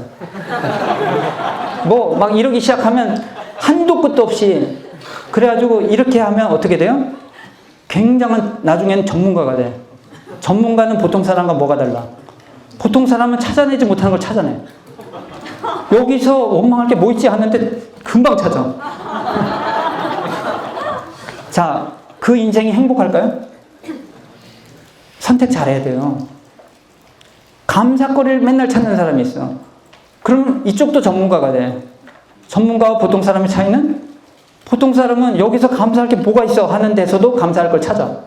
뭐, 막 이러기 시작하면 한도 끝도 없이. 그래가지고 이렇게 하면 어떻게 돼요? 굉장한, 나중에는 전문가가 돼. 전문가는 보통 사람과 뭐가 달라? 보통 사람은 찾아내지 못하는 걸 찾아내. 여기서 원망할 게 뭐 있지 하는데 금방 찾아. 자, 그 인생이 행복할까요? 선택 잘해야 돼요. 감사거리를 맨날 찾는 사람이 있어. 그럼 이쪽도 전문가가 돼. 전문가와 보통 사람의 차이는? 보통 사람은 여기서 감사할 게 뭐가 있어 하는 데서도 감사할 걸 찾아.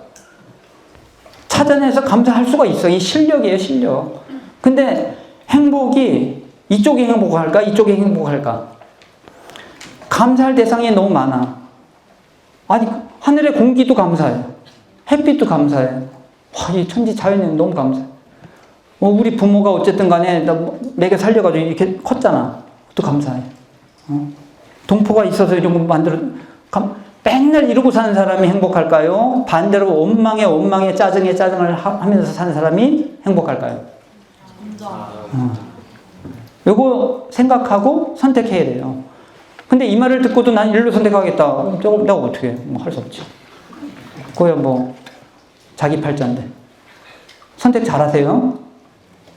찾아내서 감사할 수가 있어. 이 실력이에요, 실력. 근데 행복이 이쪽이 행복할까? 이쪽이 행복할까? 감사할 대상이 너무 많아. 아니, 하늘의 공기도 감사해. 햇빛도 감사해. 와, 이 천지 자연이 너무 감사해. 우리 부모가 어쨌든 간에 먹여 살려가지고 이렇게 컸잖아. 또 감사해. 동포가 있어서 이런 거 만들어. 맨날 이러고 사는 사람이 행복할까요? 반대로 원망에 짜증에 짜증을 하면서 사는 사람이 행복할까요? 요거 생각하고 선택해야 돼요. 근데 이 말을 듣고도 난 일로 선택하겠다. 저거 내가 어떻게 해? 뭐 할 수 없지. 그거야 뭐 자기 팔자인데. 선택 잘하세요.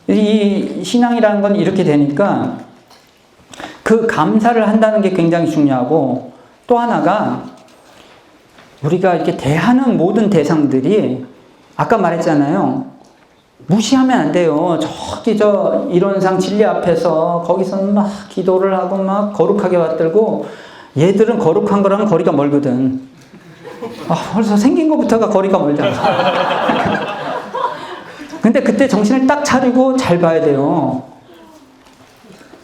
이 신앙이라는 건 이렇게 되니까 그 감사를 한다는 게 굉장히 중요하고, 또 하나가 우리가 이렇게 대하는 모든 대상들이 아까 말했잖아요. 무시하면 안 돼요. 저기 저 이론상 진리 앞에서 거기서는 막 기도를 하고 막 거룩하게 받들고, 얘들은 거룩한 거랑 거리가 멀거든. 벌써 생긴 것부터가 거리가 멀잖아. 근데 그때 정신을 딱 차리고 잘 봐야 돼요.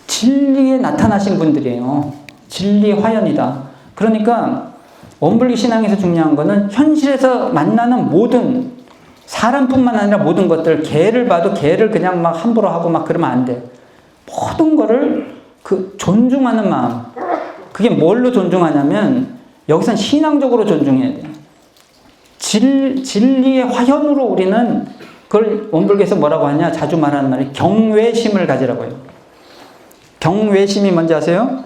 진리에 나타나신 분들이에요. 진리 화연이다. 그러니까 원불교 신앙에서 중요한 거는 현실에서 만나는 모든 사람뿐만 아니라 모든 것들, 개를 봐도 개를 그냥 막 함부로 하고 막 그러면 안 돼. 모든 거를 그 존중하는 마음. 그게 뭘로 존중하냐면 여기선 신앙적으로 존중해야 돼요. 진리의 화현으로 우리는 그걸 원불교에서 뭐라고 하냐, 자주 말하는 말이 경외심을 가지라고 해요. 경외심이 뭔지 아세요?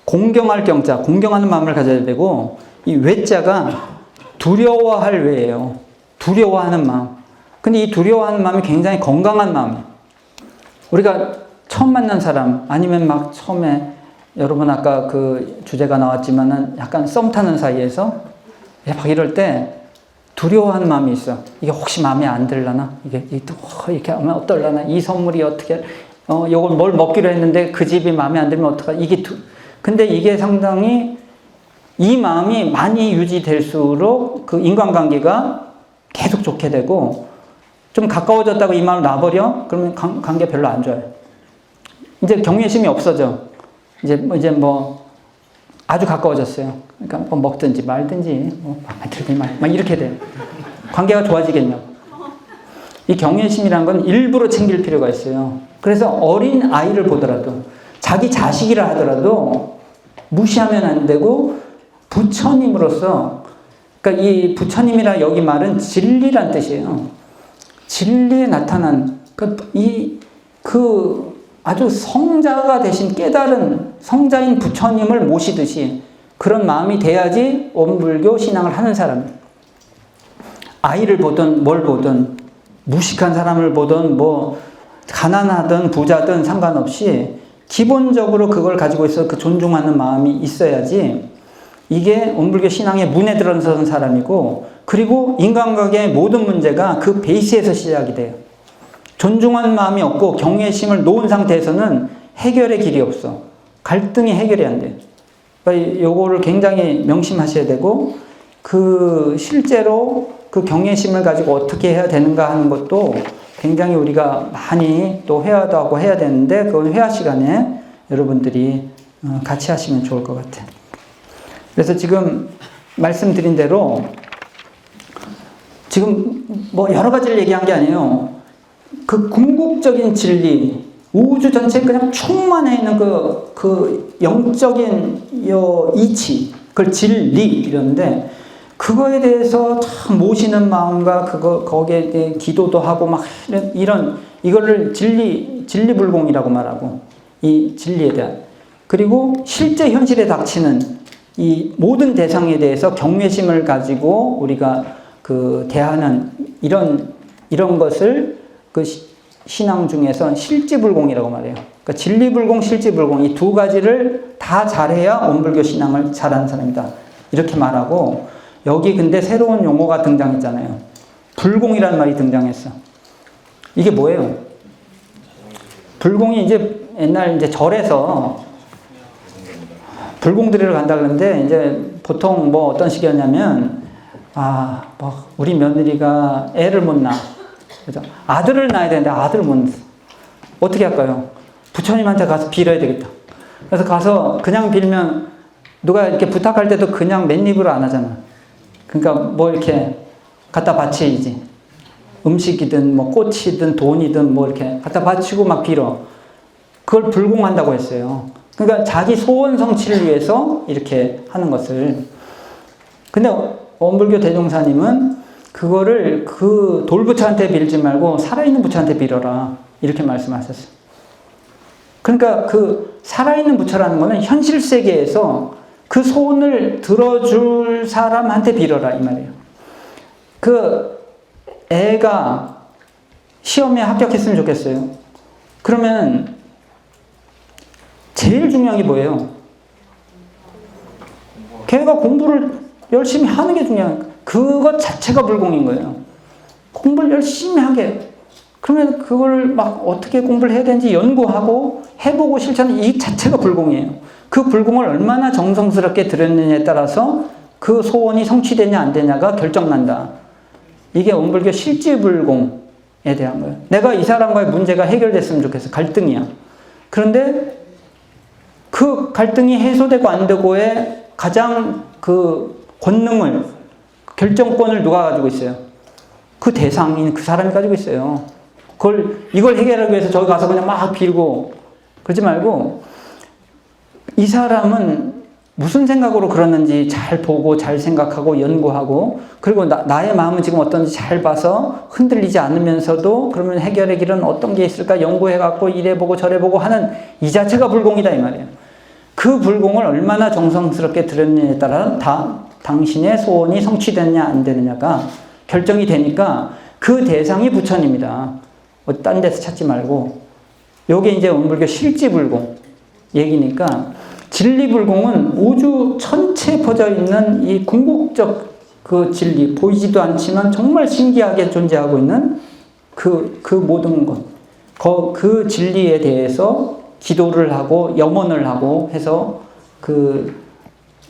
공경할 경자, 공경하는 마음을 가져야 되고, 이 외자가 두려워할 외예요. 두려워하는 마음. 근데 이 두려워하는 마음이 굉장히 건강한 마음이에요. 우리가 처음 만난 사람, 아니면 막 처음에, 여러분 아까 그 주제가 나왔지만은 약간 썸 타는 사이에서 막 이럴 때 두려워하는 마음이 있어. 이게 혹시 마음에 안 들라나? 이게 이렇게 하면 어떨라나? 이 선물이 어떻게, 요걸 뭘 먹기로 했는데 그 집이 마음에 안 들면 어떡하? 근데 이게 상당히 이 마음이 많이 유지될수록 그 인간관계가 계속 좋게 되고, 좀 가까워졌다고 이 마음을 놔버려? 그러면 관계 별로 안 좋아요. 이제 경외심이 없어져. 이제 뭐 아주 가까워졌어요. 그러니까 뭐 먹든지 말든지 뭐 마음에 들든 막 이렇게 돼. 관계가 좋아지겠냐고. 이 경외심이란 건 일부러 챙길 필요가 있어요. 그래서 어린 아이를 보더라도, 자기 자식이라 하더라도 무시하면 안 되고, 부처님으로서, 그러니까 이 부처님이라 여기 말은 진리란 뜻이에요. 진리에 나타난 아주 성자가 되신 깨달은 성자인 부처님을 모시듯이 그런 마음이 돼야지 원불교 신앙을 하는 사람이에요. 아이를 보든 뭘 보든, 무식한 사람을 보든 뭐 가난하든 부자든 상관없이 기본적으로 그걸 가지고 있어 그 존중하는 마음이 있어야지 이게 원불교 신앙의 문에 들어선 사람이고, 그리고 인간관계의 모든 문제가 그 베이스에서 시작이 돼요. 존중하는 마음이 없고 경외심을 놓은 상태에서는 해결의 길이 없어. 갈등이 해결이 안 돼요. 그러니까 요거를 굉장히 명심하셔야 되고, 그 실제로 그 경외심을 가지고 어떻게 해야 되는가 하는 것도 굉장히 우리가 많이 또 회화도 하고 해야 되는데, 그건 회화 시간에 여러분들이 같이 하시면 좋을 것 같아요. 그래서 지금 말씀드린 대로 지금 뭐 여러 가지를 얘기한 게 아니에요. 그 궁극적인 진리, 우주 전체에 그냥 충만해 있는 그 영적인 이치, 그걸 진리 이러는데, 그거에 대해서 참 모시는 마음과 거기에 대해 기도도 하고 막 이거를 진리불공이라고 말하고, 이 진리에 대한. 그리고 실제 현실에 닥치는 이 모든 대상에 대해서 경외심을 가지고 우리가 그 대하는 이런 것을 그 신앙 중에서 실지불공이라고 말해요. 그러니까 진리불공, 실지불공 이 두 가지를 다 잘해야 원불교 신앙을 잘하는 사람이다. 이렇게 말하고, 여기 근데 새로운 용어가 등장했잖아요. 불공이라는 말이 등장했어. 이게 뭐예요? 불공이 이제 옛날 이제 절에서 불공 드리러 간다 그러는데, 이제 보통 뭐 어떤 식이었냐면, 뭐 우리 며느리가 애를 못 낳아. 그죠? 아들을 낳아야 되는데 아들을 못 낳아. 어떻게 할까요? 부처님한테 가서 빌어야 되겠다. 그래서 가서 그냥 빌면 누가 이렇게 부탁할 때도 그냥 맨입으로 안 하잖아. 그러니까 뭐 이렇게 갖다 바치지. 음식이든 뭐 꽃이든 돈이든 뭐 이렇게 갖다 바치고 막 빌어. 그걸 불공한다고 했어요. 그러니까 자기 소원 성취를 위해서 이렇게 하는 것을. 근데 원불교 대종사님은 그거를 그 돌부처한테 빌지 말고 살아있는 부처한테 빌어라. 이렇게 말씀하셨어요. 그러니까 그 살아있는 부처라는 거는 현실 세계에서 그 소원을 들어줄 사람한테 빌어라. 이 말이에요. 그 애가 시험에 합격했으면 좋겠어요. 그러면 제일 중요한 게 뭐예요? 걔가 공부를 열심히 하는 게 중요한 거예요. 그것 자체가 불공인 거예요. 공부를 열심히 하게. 그러면 그걸 막 어떻게 공부를 해야 되는지 연구하고 해보고 실천하는 이 자체가 불공이에요. 그 불공을 얼마나 정성스럽게 들였느냐에 따라서 그 소원이 성취되냐 안 되냐가 결정난다. 이게 원불교 실지불공에 대한 거예요. 내가 이 사람과의 문제가 해결됐으면 좋겠어. 갈등이야. 그런데 그 갈등이 해소되고 안 되고의 가장 그 권능을, 결정권을 누가 가지고 있어요? 그 대상인 그 사람이 가지고 있어요. 이걸 해결하기 위해서 저기 가서 그냥 막 빌고 그러지 말고 이 사람은 무슨 생각으로 그러는지 잘 보고 잘 생각하고 연구하고 그리고 나의 마음은 지금 어떤지 잘 봐서 흔들리지 않으면서도 그러면 해결의 길은 어떤 게 있을까 연구해갖고 이래보고 저래보고 하는 이 자체가 불공이다 이 말이에요. 그 불공을 얼마나 정성스럽게 들였느냐에 따라 당신의 소원이 성취되느냐 안 되느냐가 결정이 되니까 그 대상이 부처님이다. 딴 데서 찾지 말고 요게 이제 원불교 실지불공 얘기니까 진리불공은 우주 전체에 퍼져 있는 이 궁극적 그 진리 보이지도 않지만 정말 신기하게 존재하고 있는 그 모든 것 그 진리에 대해서 기도를 하고 염원을 하고 해서 그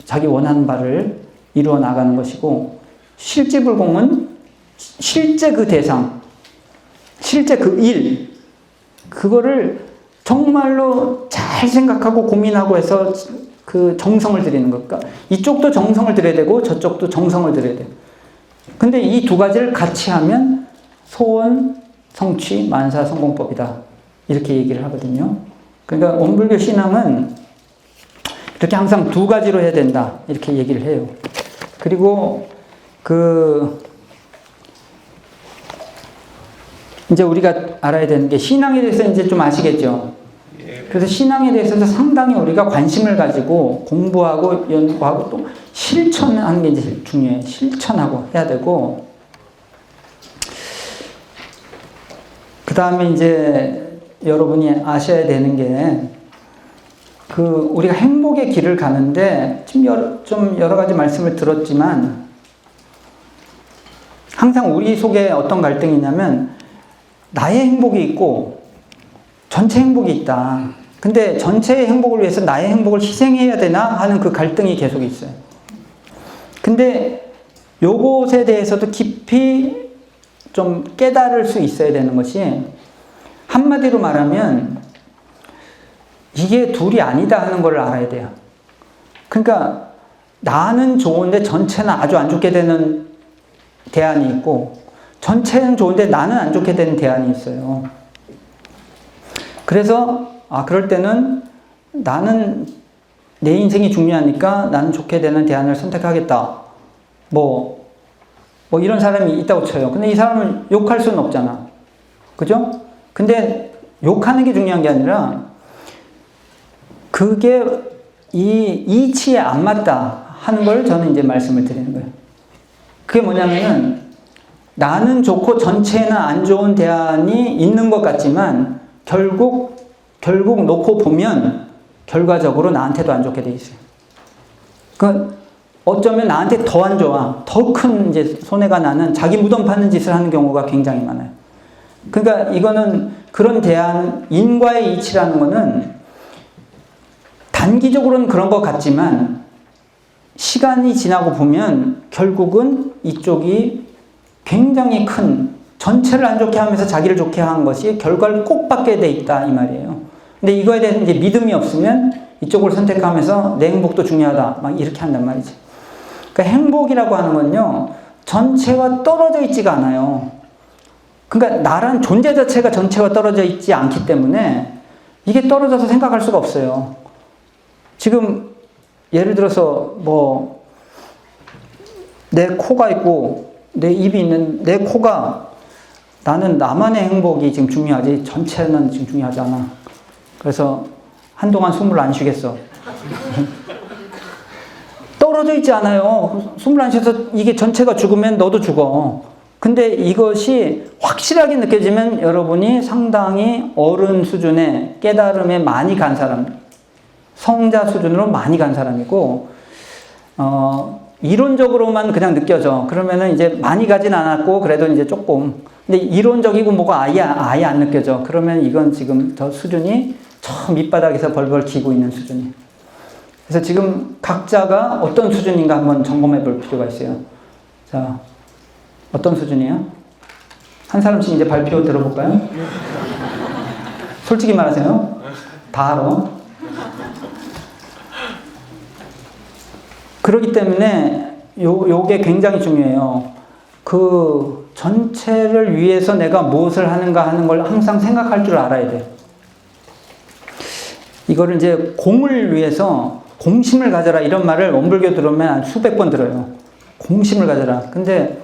자기 원하는 바를 이루어 나가는 것이고 실지불공은 실제 그 대상 실제 그 일, 그거를 정말로 잘 생각하고 고민하고 해서 그 정성을 들이는 것과 이쪽도 정성을 들여야 되고 저쪽도 정성을 들여야 돼요. 근데 이 두 가지를 같이 하면 소원, 성취, 만사, 성공법이다. 이렇게 얘기를 하거든요. 그러니까 원불교 신앙은 이렇게 항상 두 가지로 해야 된다. 이렇게 얘기를 해요. 그리고 이제 우리가 알아야 되는 게 신앙에 대해서 이제 좀 아시겠죠? 그래서 신앙에 대해서도 상당히 우리가 관심을 가지고 공부하고 연구하고 또 실천하는 게 이제 중요해요. 실천하고 해야 되고 그 다음에 이제 여러분이 아셔야 되는 게 우리가 행복의 길을 가는데 좀 여러 가지 말씀을 들었지만 항상 우리 속에 어떤 갈등이 있냐면 나의 행복이 있고 전체 행복이 있다. 근데 전체의 행복을 위해서 나의 행복을 희생해야 되나 하는 그 갈등이 계속 있어요. 근데 요것에 대해서도 깊이 좀 깨달을 수 있어야 되는 것이 한마디로 말하면 이게 둘이 아니다 하는 걸 알아야 돼요. 그러니까 나는 좋은데 전체는 아주 안 좋게 되는 대안이 있고 전체는 좋은데 나는 안 좋게 되는 대안이 있어요. 그래서 그럴 때는 나는 내 인생이 중요하니까 나는 좋게 되는 대안을 선택하겠다. 뭐 이런 사람이 있다고 쳐요. 근데 이 사람을 욕할 수는 없잖아. 그죠? 근데 욕하는 게 중요한 게 아니라 그게 이 이치에 안 맞다 하는 걸 저는 이제 말씀을 드리는 거예요. 그게 뭐냐면은 나는 좋고 전체는 안 좋은 대안이 있는 것 같지만 결국 놓고 보면 결과적으로 나한테도 안 좋게 돼 있어요. 그러니까 어쩌면 나한테 더 안 좋아. 더 큰 이제 손해가 나는 자기 무덤 파는 짓을 하는 경우가 굉장히 많아요. 그러니까 이거는 그런 대안, 인과의 이치라는 거는 단기적으로는 그런 것 같지만 시간이 지나고 보면 결국은 이쪽이 굉장히 큰 전체를 안 좋게 하면서 자기를 좋게 한 것이 결과를 꼭 받게 돼 있다 이 말이에요. 근데 이거에 대해서 이제 믿음이 없으면 이쪽을 선택하면서 내 행복도 중요하다 막 이렇게 한단 말이지. 그러니까 행복이라고 하는 건요 전체와 떨어져 있지가 않아요. 그러니까 나란 존재 자체가 전체와 떨어져 있지 않기 때문에 이게 떨어져서 생각할 수가 없어요. 지금 예를 들어서 내 코가 있고 내 입이 있는 내 코가 나는 나만의 행복이 지금 중요하지 전체는 지금 중요하지 않아. 그래서 한동안 숨을 안 쉬겠어. 떨어져 있지 않아요. 숨을 안 쉬어서 이게 전체가 죽으면 너도 죽어. 근데 이것이 확실하게 느껴지면 여러분이 상당히 어른 수준의 깨달음에 많이 간 사람, 성자 수준으로 많이 간 사람이고, 이론적으로만 그냥 느껴져. 그러면은 이제 많이 가진 않았고, 그래도 이제 조금. 근데 이론적이고 뭐가 아예 안 느껴져. 그러면 이건 지금 더 수준이 저 밑바닥에서 벌벌 기고 있는 수준이에요. 그래서 지금 각자가 어떤 수준인가 한번 점검해 볼 필요가 있어요. 자, 어떤 수준이에요? 한 사람씩 이제 발표 들어볼까요? 솔직히 말하세요. 다 알아. 그렇기 때문에 요게 굉장히 중요해요. 그 전체를 위해서 내가 무엇을 하는가 하는 걸 항상 생각할 줄 알아야 돼. 이거를 이제 공을 위해서 공심을 가져라 이런 말을 원불교 들으면 수백 번 들어요. 공심을 가져라. 근데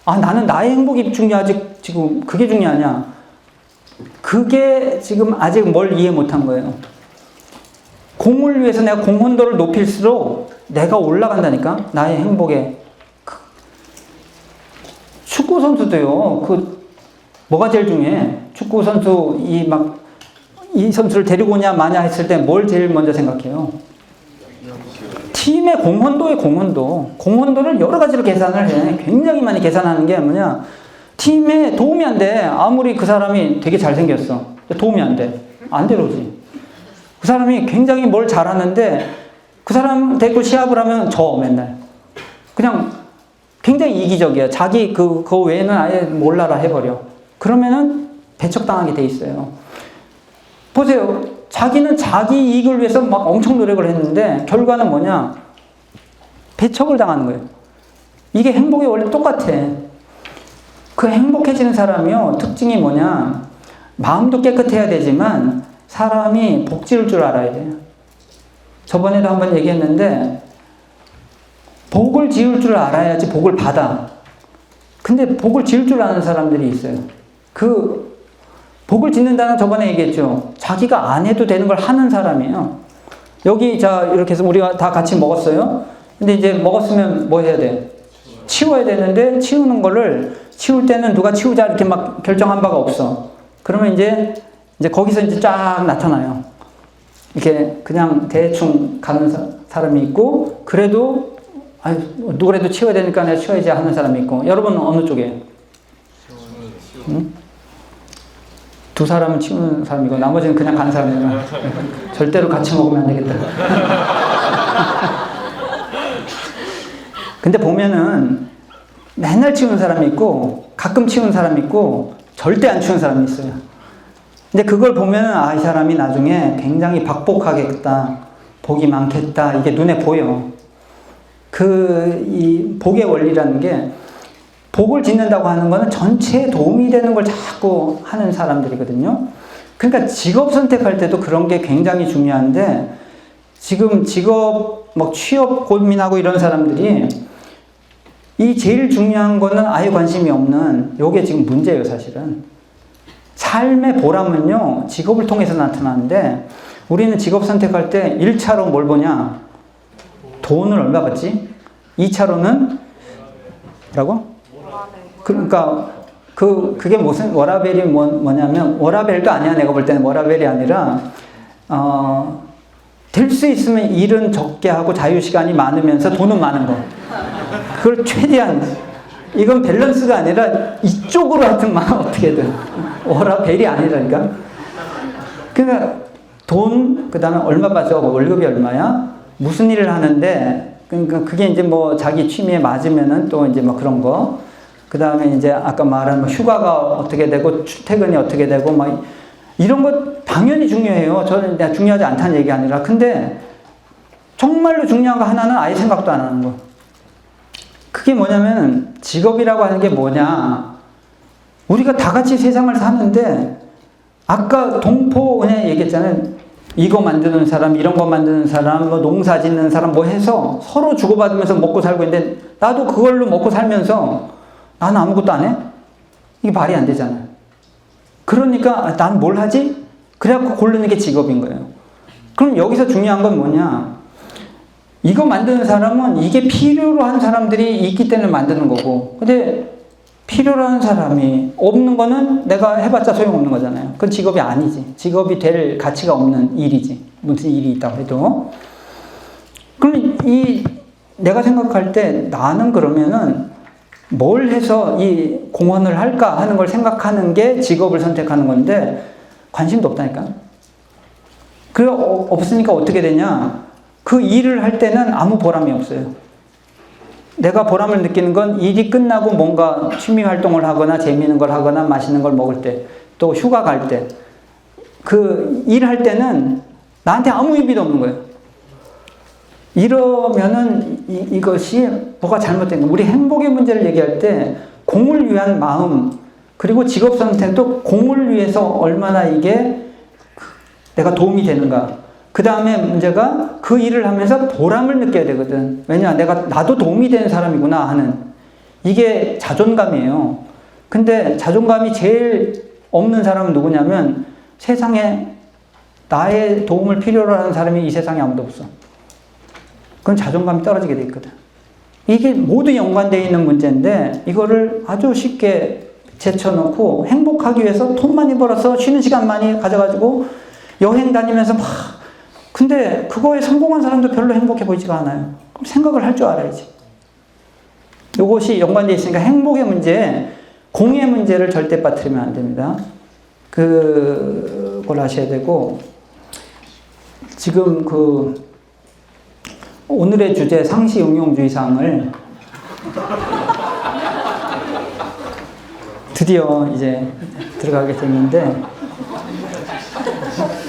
나는 나의 행복이 중요하지 지금 그게 중요하냐? 그게 지금 아직 뭘 이해 못한 거예요. 공을 위해서 내가 공헌도를 높일수록 내가 올라간다니까? 나의 행복에. 축구 선수도요, 뭐가 제일 중요해? 축구 선수, 이 선수를 데리고 오냐, 마냐 했을 때 뭘 제일 먼저 생각해요? 팀의 공헌도의 공헌도. 공헌도를 여러 가지로 계산을 해. 굉장히 많이 계산하는 게 뭐냐? 팀에 도움이 안 돼. 아무리 그 사람이 되게 잘생겼어. 도움이 안 돼. 안 되로지. 그 사람이 굉장히 뭘 잘하는데 그 사람 데리고 시합을 하면 맨날. 그냥 굉장히 이기적이야. 자기 그거 외에는 아예 몰라라 해버려. 그러면은 배척당하게 돼 있어요. 보세요. 자기는 자기 이익을 위해서 막 엄청 노력을 했는데 결과는 뭐냐? 배척을 당하는 거예요. 이게 행복이 원래 똑같아. 그 행복해지는 사람이요. 특징이 뭐냐? 마음도 깨끗해야 되지만 사람이 복 지을 줄 알아야 돼요. 저번에도 한번 얘기했는데 복을 지을 줄 알아야지 복을 받아. 근데 복을 지을 줄 아는 사람들이 있어요. 복을 짓는다는 저번에 얘기했죠. 자기가 안 해도 되는 걸 하는 사람이에요. 여기 이렇게 해서 우리가 다 같이 먹었어요. 근데 이제 먹었으면 뭐 해야 돼? 치워야 되는데 치울 때는 누가 치우자 이렇게 막 결정한 바가 없어. 그러면 이제 거기서 이제 쫙 나타나요. 이렇게 그냥 대충 가는 사람이 있고, 그래도 누구라도 치워야 되니까 내가 치워야지 하는 사람이 있고. 여러분은 어느 쪽이에요? 응? 두 사람은 치우는 사람이고 나머지는 그냥 가는 사람이구나. 절대로 같이 먹으면 안 되겠다. 근데 보면은 맨날 치우는 사람이 있고 가끔 치우는 사람이 있고 절대 안 치우는 사람이 있어요. 근데 그걸 보면은 이 사람이 나중에 굉장히 박복하겠다, 복이 많겠다, 이게 눈에 보여. 이 복의 원리라는 게, 복을 짓는다고 하는 거는 전체에 도움이 되는 걸 자꾸 하는 사람들이거든요. 그러니까 직업 선택할 때도 그런 게 굉장히 중요한데, 지금 직업, 취업 고민하고 이런 사람들이 이 제일 중요한 거는 아예 관심이 없는, 요게 지금 문제예요, 사실은. 삶의 보람은요, 직업을 통해서 나타나는데, 우리는 직업 선택할 때 1차로 뭘 보냐? 돈을 얼마 받지? 2차로는 뭐라고? 그러니까 그게 무슨 워라벨이 뭐냐면, 워라벨도 아니야. 내가 볼 때는 워라벨이 아니라 될 수 있으면 일은 적게 하고 자유시간이 많으면서 돈은 많은 거. 그걸 최대한, 이건 밸런스가 아니라 이쪽으로 하여튼 어떻게든 워라벨이 아니라니까. 그러니까 돈, 그 다음에 얼마 받죠? 월급이 얼마야? 무슨 일을 하는데, 그러니까 그게 이제 자기 취미에 맞으면은 또 이제 그런 거. 그 다음에 이제 아까 말한 휴가가 어떻게 되고, 출퇴근이 어떻게 되고, 이런 거 당연히 중요해요. 저는 내가 중요하지 않다는 얘기 아니라. 근데 정말로 중요한 거 하나는 아예 생각도 안 하는 거. 그게 뭐냐면, 직업이라고 하는 게 뭐냐. 우리가 다 같이 세상을 사는데, 아까 동포 그냥 얘기했잖아요. 이거 만드는 사람, 이런 거 만드는 사람, 농사 짓는 사람 해서 서로 주고받으면서 먹고 살고 있는데, 나도 그걸로 먹고 살면서 나는 아무것도 안 해? 이게 말이 안 되잖아요. 그러니까 난 뭘 하지? 그래갖고 고르는 게 직업인 거예요. 그럼 여기서 중요한 건 뭐냐? 이거 만드는 사람은 이게 필요로 한 사람들이 있기 때문에 만드는 거고, 근데 필요로 하는 사람이 없는 거는 내가 해봤자 소용없는 거잖아요. 그건 직업이 아니지. 직업이 될 가치가 없는 일이지. 무슨 일이 있다고 해도. 그럼 내가 생각할 때 나는 그러면은 뭘 해서 이 공헌을 할까 하는 걸 생각하는 게 직업을 선택하는 건데 관심도 없다니까. 그래 없으니까 어떻게 되냐? 그 일을 할 때는 아무 보람이 없어요. 내가 보람을 느끼는 건 일이 끝나고 뭔가 취미 활동을 하거나 재미있는 걸 하거나 맛있는 걸 먹을 때, 또 휴가 갈 때, 그 일할 때는 나한테 아무 의미도 없는 거예요. 이러면은 이것이 뭐가 잘못된 거예요. 우리 행복의 문제를 얘기할 때 공을 위한 마음, 그리고 직업 선택도 공을 위해서 얼마나 이게 내가 도움이 되는가. 그 다음에 문제가 그 일을 하면서 보람을 느껴야 되거든. 왜냐, 나도 도움이 되는 사람이구나 하는. 이게 자존감이에요. 근데 자존감이 제일 없는 사람은 누구냐면 세상에 나의 도움을 필요로 하는 사람이 이 세상에 아무도 없어. 그럼 자존감이 떨어지게 돼 있거든. 이게 모두 연관되어 있는 문제인데 이거를 아주 쉽게 제쳐놓고 행복하기 위해서 돈 많이 벌어서 쉬는 시간 많이 가져가지고 여행 다니면서 막, 근데 그거에 성공한 사람도 별로 행복해 보이지가 않아요. 그럼 생각을 할 줄 알아야지. 이것이 연관되어 있으니까 행복의 문제, 공의 문제를 절대 빠뜨리면 안 됩니다. 그걸 하셔야 되고, 지금 오늘의 주제 상시 응용주의상을 드디어 이제 들어가게 됐는데,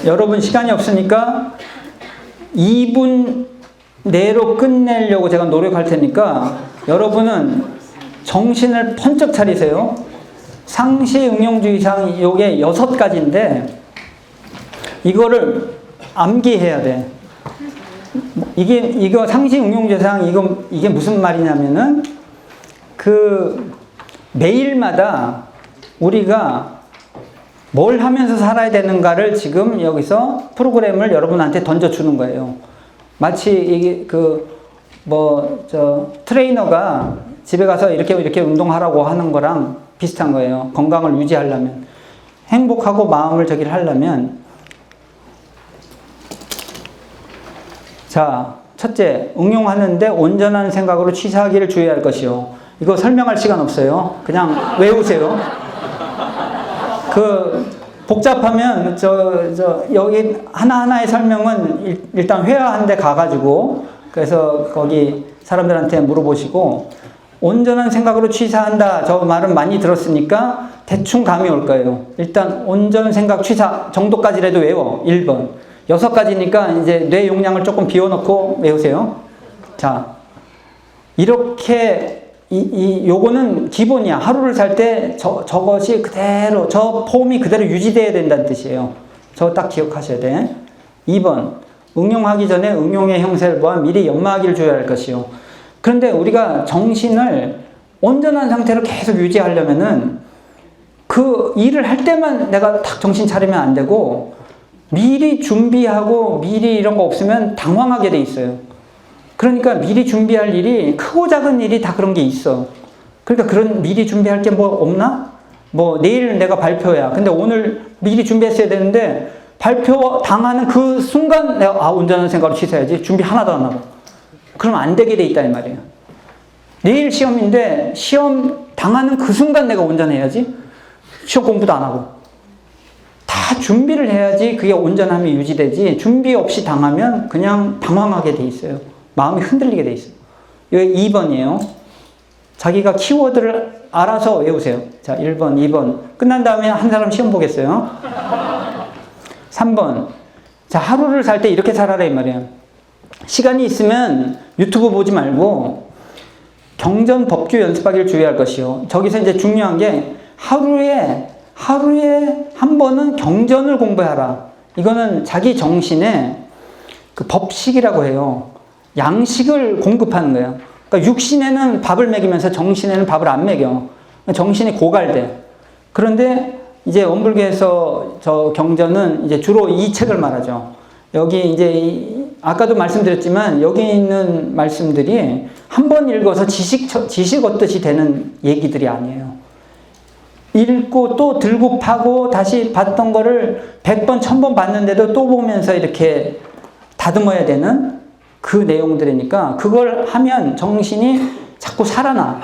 여러분 시간이 없으니까 2분 내로 끝내려고 제가 노력할 테니까 여러분은 정신을 번쩍 차리세요. 상시 응용주의상 요게 6가지인데 이거를 암기해야 돼. 이거 상시 응용주의상 이게 무슨 말이냐면은 매일마다 우리가 뭘 하면서 살아야 되는가를 지금 여기서 프로그램을 여러분한테 던져주는 거예요. 마치 이게 트레이너가 집에 가서 이렇게 운동하라고 하는 거랑 비슷한 거예요. 건강을 유지하려면. 행복하고 마음을 하려면. 자, 첫째, 응용하는데 온전한 생각으로 취사하기를 주의할 것이요. 이거 설명할 시간 없어요. 그냥 외우세요. 복잡하면 여기 하나하나의 설명은 일단 회화한 데 가가지고 그래서 거기 사람들한테 물어보시고 온전한 생각으로 취사한다. 저 말은 많이 들었으니까 대충 감이 올 거예요. 일단 온전 생각 취사 정도까지라도 외워. 1번. 6가지니까 이제 뇌 용량을 조금 비워놓고 외우세요. 자, 이렇게 요거는 기본이야. 하루를 살 때 저것이 그대로, 저 폼이 그대로 유지되어야 된다는 뜻이에요. 저거 딱 기억하셔야 돼. 2번, 응용하기 전에 응용의 형세를 보아 미리 연마하기를 주의할 것이요. 그런데 우리가 정신을 온전한 상태로 계속 유지하려면은 그 일을 할 때만 내가 딱 정신 차리면 안 되고 미리 준비하고 미리 이런 거 없으면 당황하게 돼 있어요. 그러니까 미리 준비할 일이 크고 작은 일이 다 그런 게 있어. 그러니까 그런 미리 준비할 게 뭐 없나? 내일 내가 발표야. 근데 오늘 미리 준비했어야 되는데 발표 당하는 그 순간 내가 온전한 생각으로 취소해야지. 준비 하나도 안 하고. 그러면 안 되게 돼 있다 이 말이에요. 내일 시험인데 시험 당하는 그 순간 내가 온전해야지. 시험 공부도 안 하고. 다 준비를 해야지 그게 온전함이 유지되지. 준비 없이 당하면 그냥 당황하게 돼 있어요. 마음이 흔들리게 돼 있어요. 이게 2번이에요. 자기가 키워드를 알아서 외우세요. 자, 1번, 2번. 끝난 다음에 한 사람 시험 보겠어요. 3번. 자, 하루를 살 때 이렇게 살아라 이 말이에요. 시간이 있으면 유튜브 보지 말고 경전 법규 연습하기를 주의할 것이요. 저기서 이제 중요한 게 하루에 한 번은 경전을 공부하라. 이거는 자기 정신에 법식이라고 해요. 양식을 공급하는 거예요. 그러니까 육신에는 밥을 먹이면서 정신에는 밥을 안 먹여. 정신이 고갈돼. 그런데 이제 원불교에서 저 경전은 이제 주로 이 책을 말하죠. 여기 이제 아까도 말씀드렸지만 여기 있는 말씀들이 한 번 읽어서 지식 얻듯이 되는 얘기들이 아니에요. 읽고 또 들고 파고 다시 봤던 거를 100번, 1000번 봤는데도 또 보면서 이렇게 다듬어야 되는 그 내용들이니까 그걸 하면 정신이 자꾸 살아나.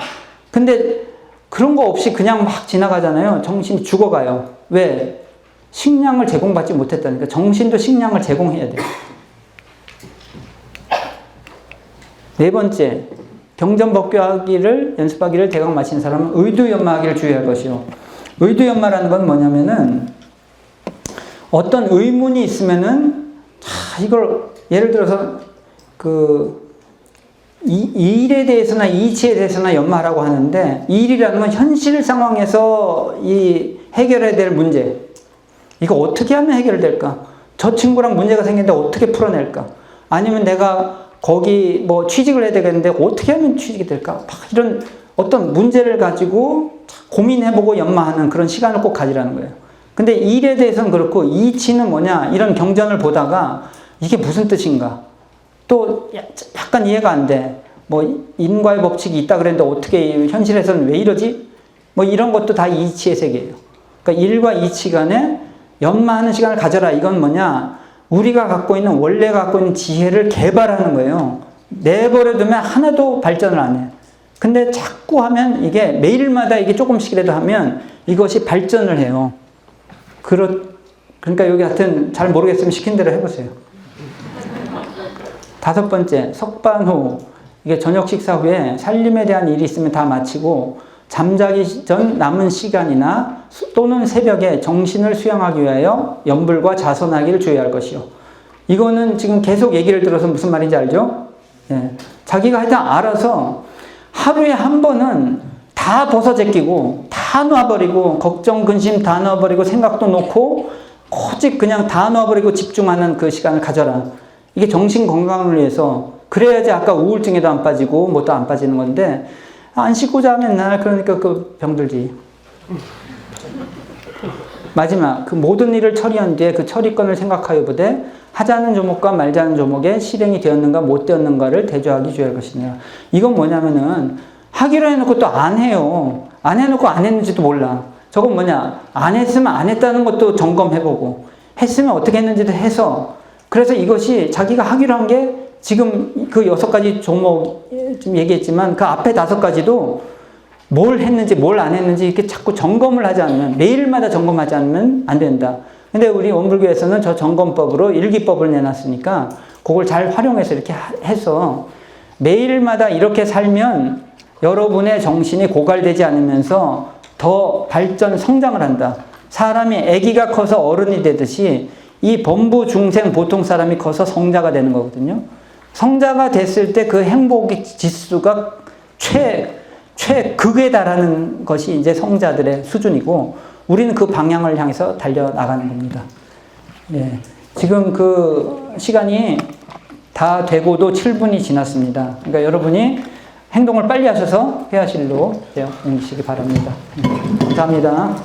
근데 그런 거 없이 그냥 막 지나가잖아요. 정신이 죽어가요. 왜? 식량을 제공받지 못했다니까. 정신도 식량을 제공해야 돼요. 네 번째, 경전법교하기를 연습하기를 대강 마친 사람은 의도연마하기를 주의할 것이요. 의도연마라는 건 뭐냐면은 어떤 의문이 있으면은 이걸 예를 들어서 이 일에 대해서나 이 이치에 대해서나 연마하라고 하는데, 이 일이라는 건 현실 상황에서 이 해결해야 될 문제, 이거 어떻게 하면 해결될까? 저 친구랑 문제가 생겼는데 어떻게 풀어낼까? 아니면 내가 거기 뭐 취직을 해야 되겠는데 어떻게 하면 취직이 될까? 막 이런 어떤 문제를 가지고 고민해보고 연마하는 그런 시간을 꼭 가지라는 거예요. 근데 이 일에 대해서는 그렇고, 이 이치는 뭐냐? 이런 경전을 보다가 이게 무슨 뜻인가? 또 약간 이해가 안 돼. 뭐 인과의 법칙이 있다 그랬는데 어떻게 현실에서는 왜 이러지? 뭐 이런 것도 다 이치의 세계예요. 그러니까 일과 이치 간에 연마하는 시간을 가져라. 이건 뭐냐? 우리가 갖고 있는, 원래 갖고 있는 지혜를 개발하는 거예요. 내버려두면 하나도 발전을 안 해. 근데 자꾸 하면 이게 매일마다 이게 조금씩이라도 하면 이것이 발전을 해요. 그러니까 여기 하여튼 잘 모르겠으면 시킨 대로 해보세요. 다섯 번째, 석반 후, 이게 저녁 식사 후에 살림에 대한 일이 있으면 다 마치고 잠자기 전 남은 시간이나 또는 새벽에 정신을 수양하기 위하여 염불과 자선하기를 주의할 것이요. 이거는 지금 계속 얘기를 들어서 무슨 말인지 알죠? 예. 자기가 하여튼 알아서 하루에 한 번은 다 벗어제끼고 다 놔버리고 걱정, 근심 다 놔버리고 생각도 놓고 오직 그냥 다 놔버리고 집중하는 그 시간을 가져라. 이게 정신 건강을 위해서, 그래야지 아까 우울증에도 안 빠지고 뭐도 안 빠지는 건데, 안 씻고 자면 맨날 그러니까 그 병들지. 마지막, 그 모든 일을 처리한 뒤에 그 처리권을 생각하여 보되 하자는 조목과 말자는 조목에 실행이 되었는가 못 되었는가를 대조하기 주의할 것이냐. 이건 뭐냐면은 하기로 해놓고 또 안 해요. 안 해놓고 안 했는지도 몰라. 저건 뭐냐, 안 했으면 안 했다는 것도 점검해보고 했으면 어떻게 했는지도 해서, 그래서 이것이 자기가 하기로 한 게 지금 그 6가지 종목 좀 얘기했지만 그 앞에 5가지도 뭘 했는지 뭘 안 했는지 이렇게 자꾸 점검을 하지 않으면, 매일마다 점검하지 않으면 안 된다. 근데 우리 원불교에서는 저 점검법으로 일기법을 내놨으니까 그걸 잘 활용해서 이렇게 해서 매일마다 이렇게 살면 여러분의 정신이 고갈되지 않으면서 더 발전, 성장을 한다. 사람이 아기가 커서 어른이 되듯이 이 범부 중생 보통 사람이 커서 성자가 되는 거거든요. 성자가 됐을 때 그 행복의 지수가 최극에 달하는 것이 이제 성자들의 수준이고, 우리는 그 방향을 향해서 달려나가는 겁니다. 예. 지금 그 시간이 다 되고도 7분이 지났습니다. 그러니까 여러분이 행동을 빨리 하셔서 회화실로 옮기시기 바랍니다. 감사합니다.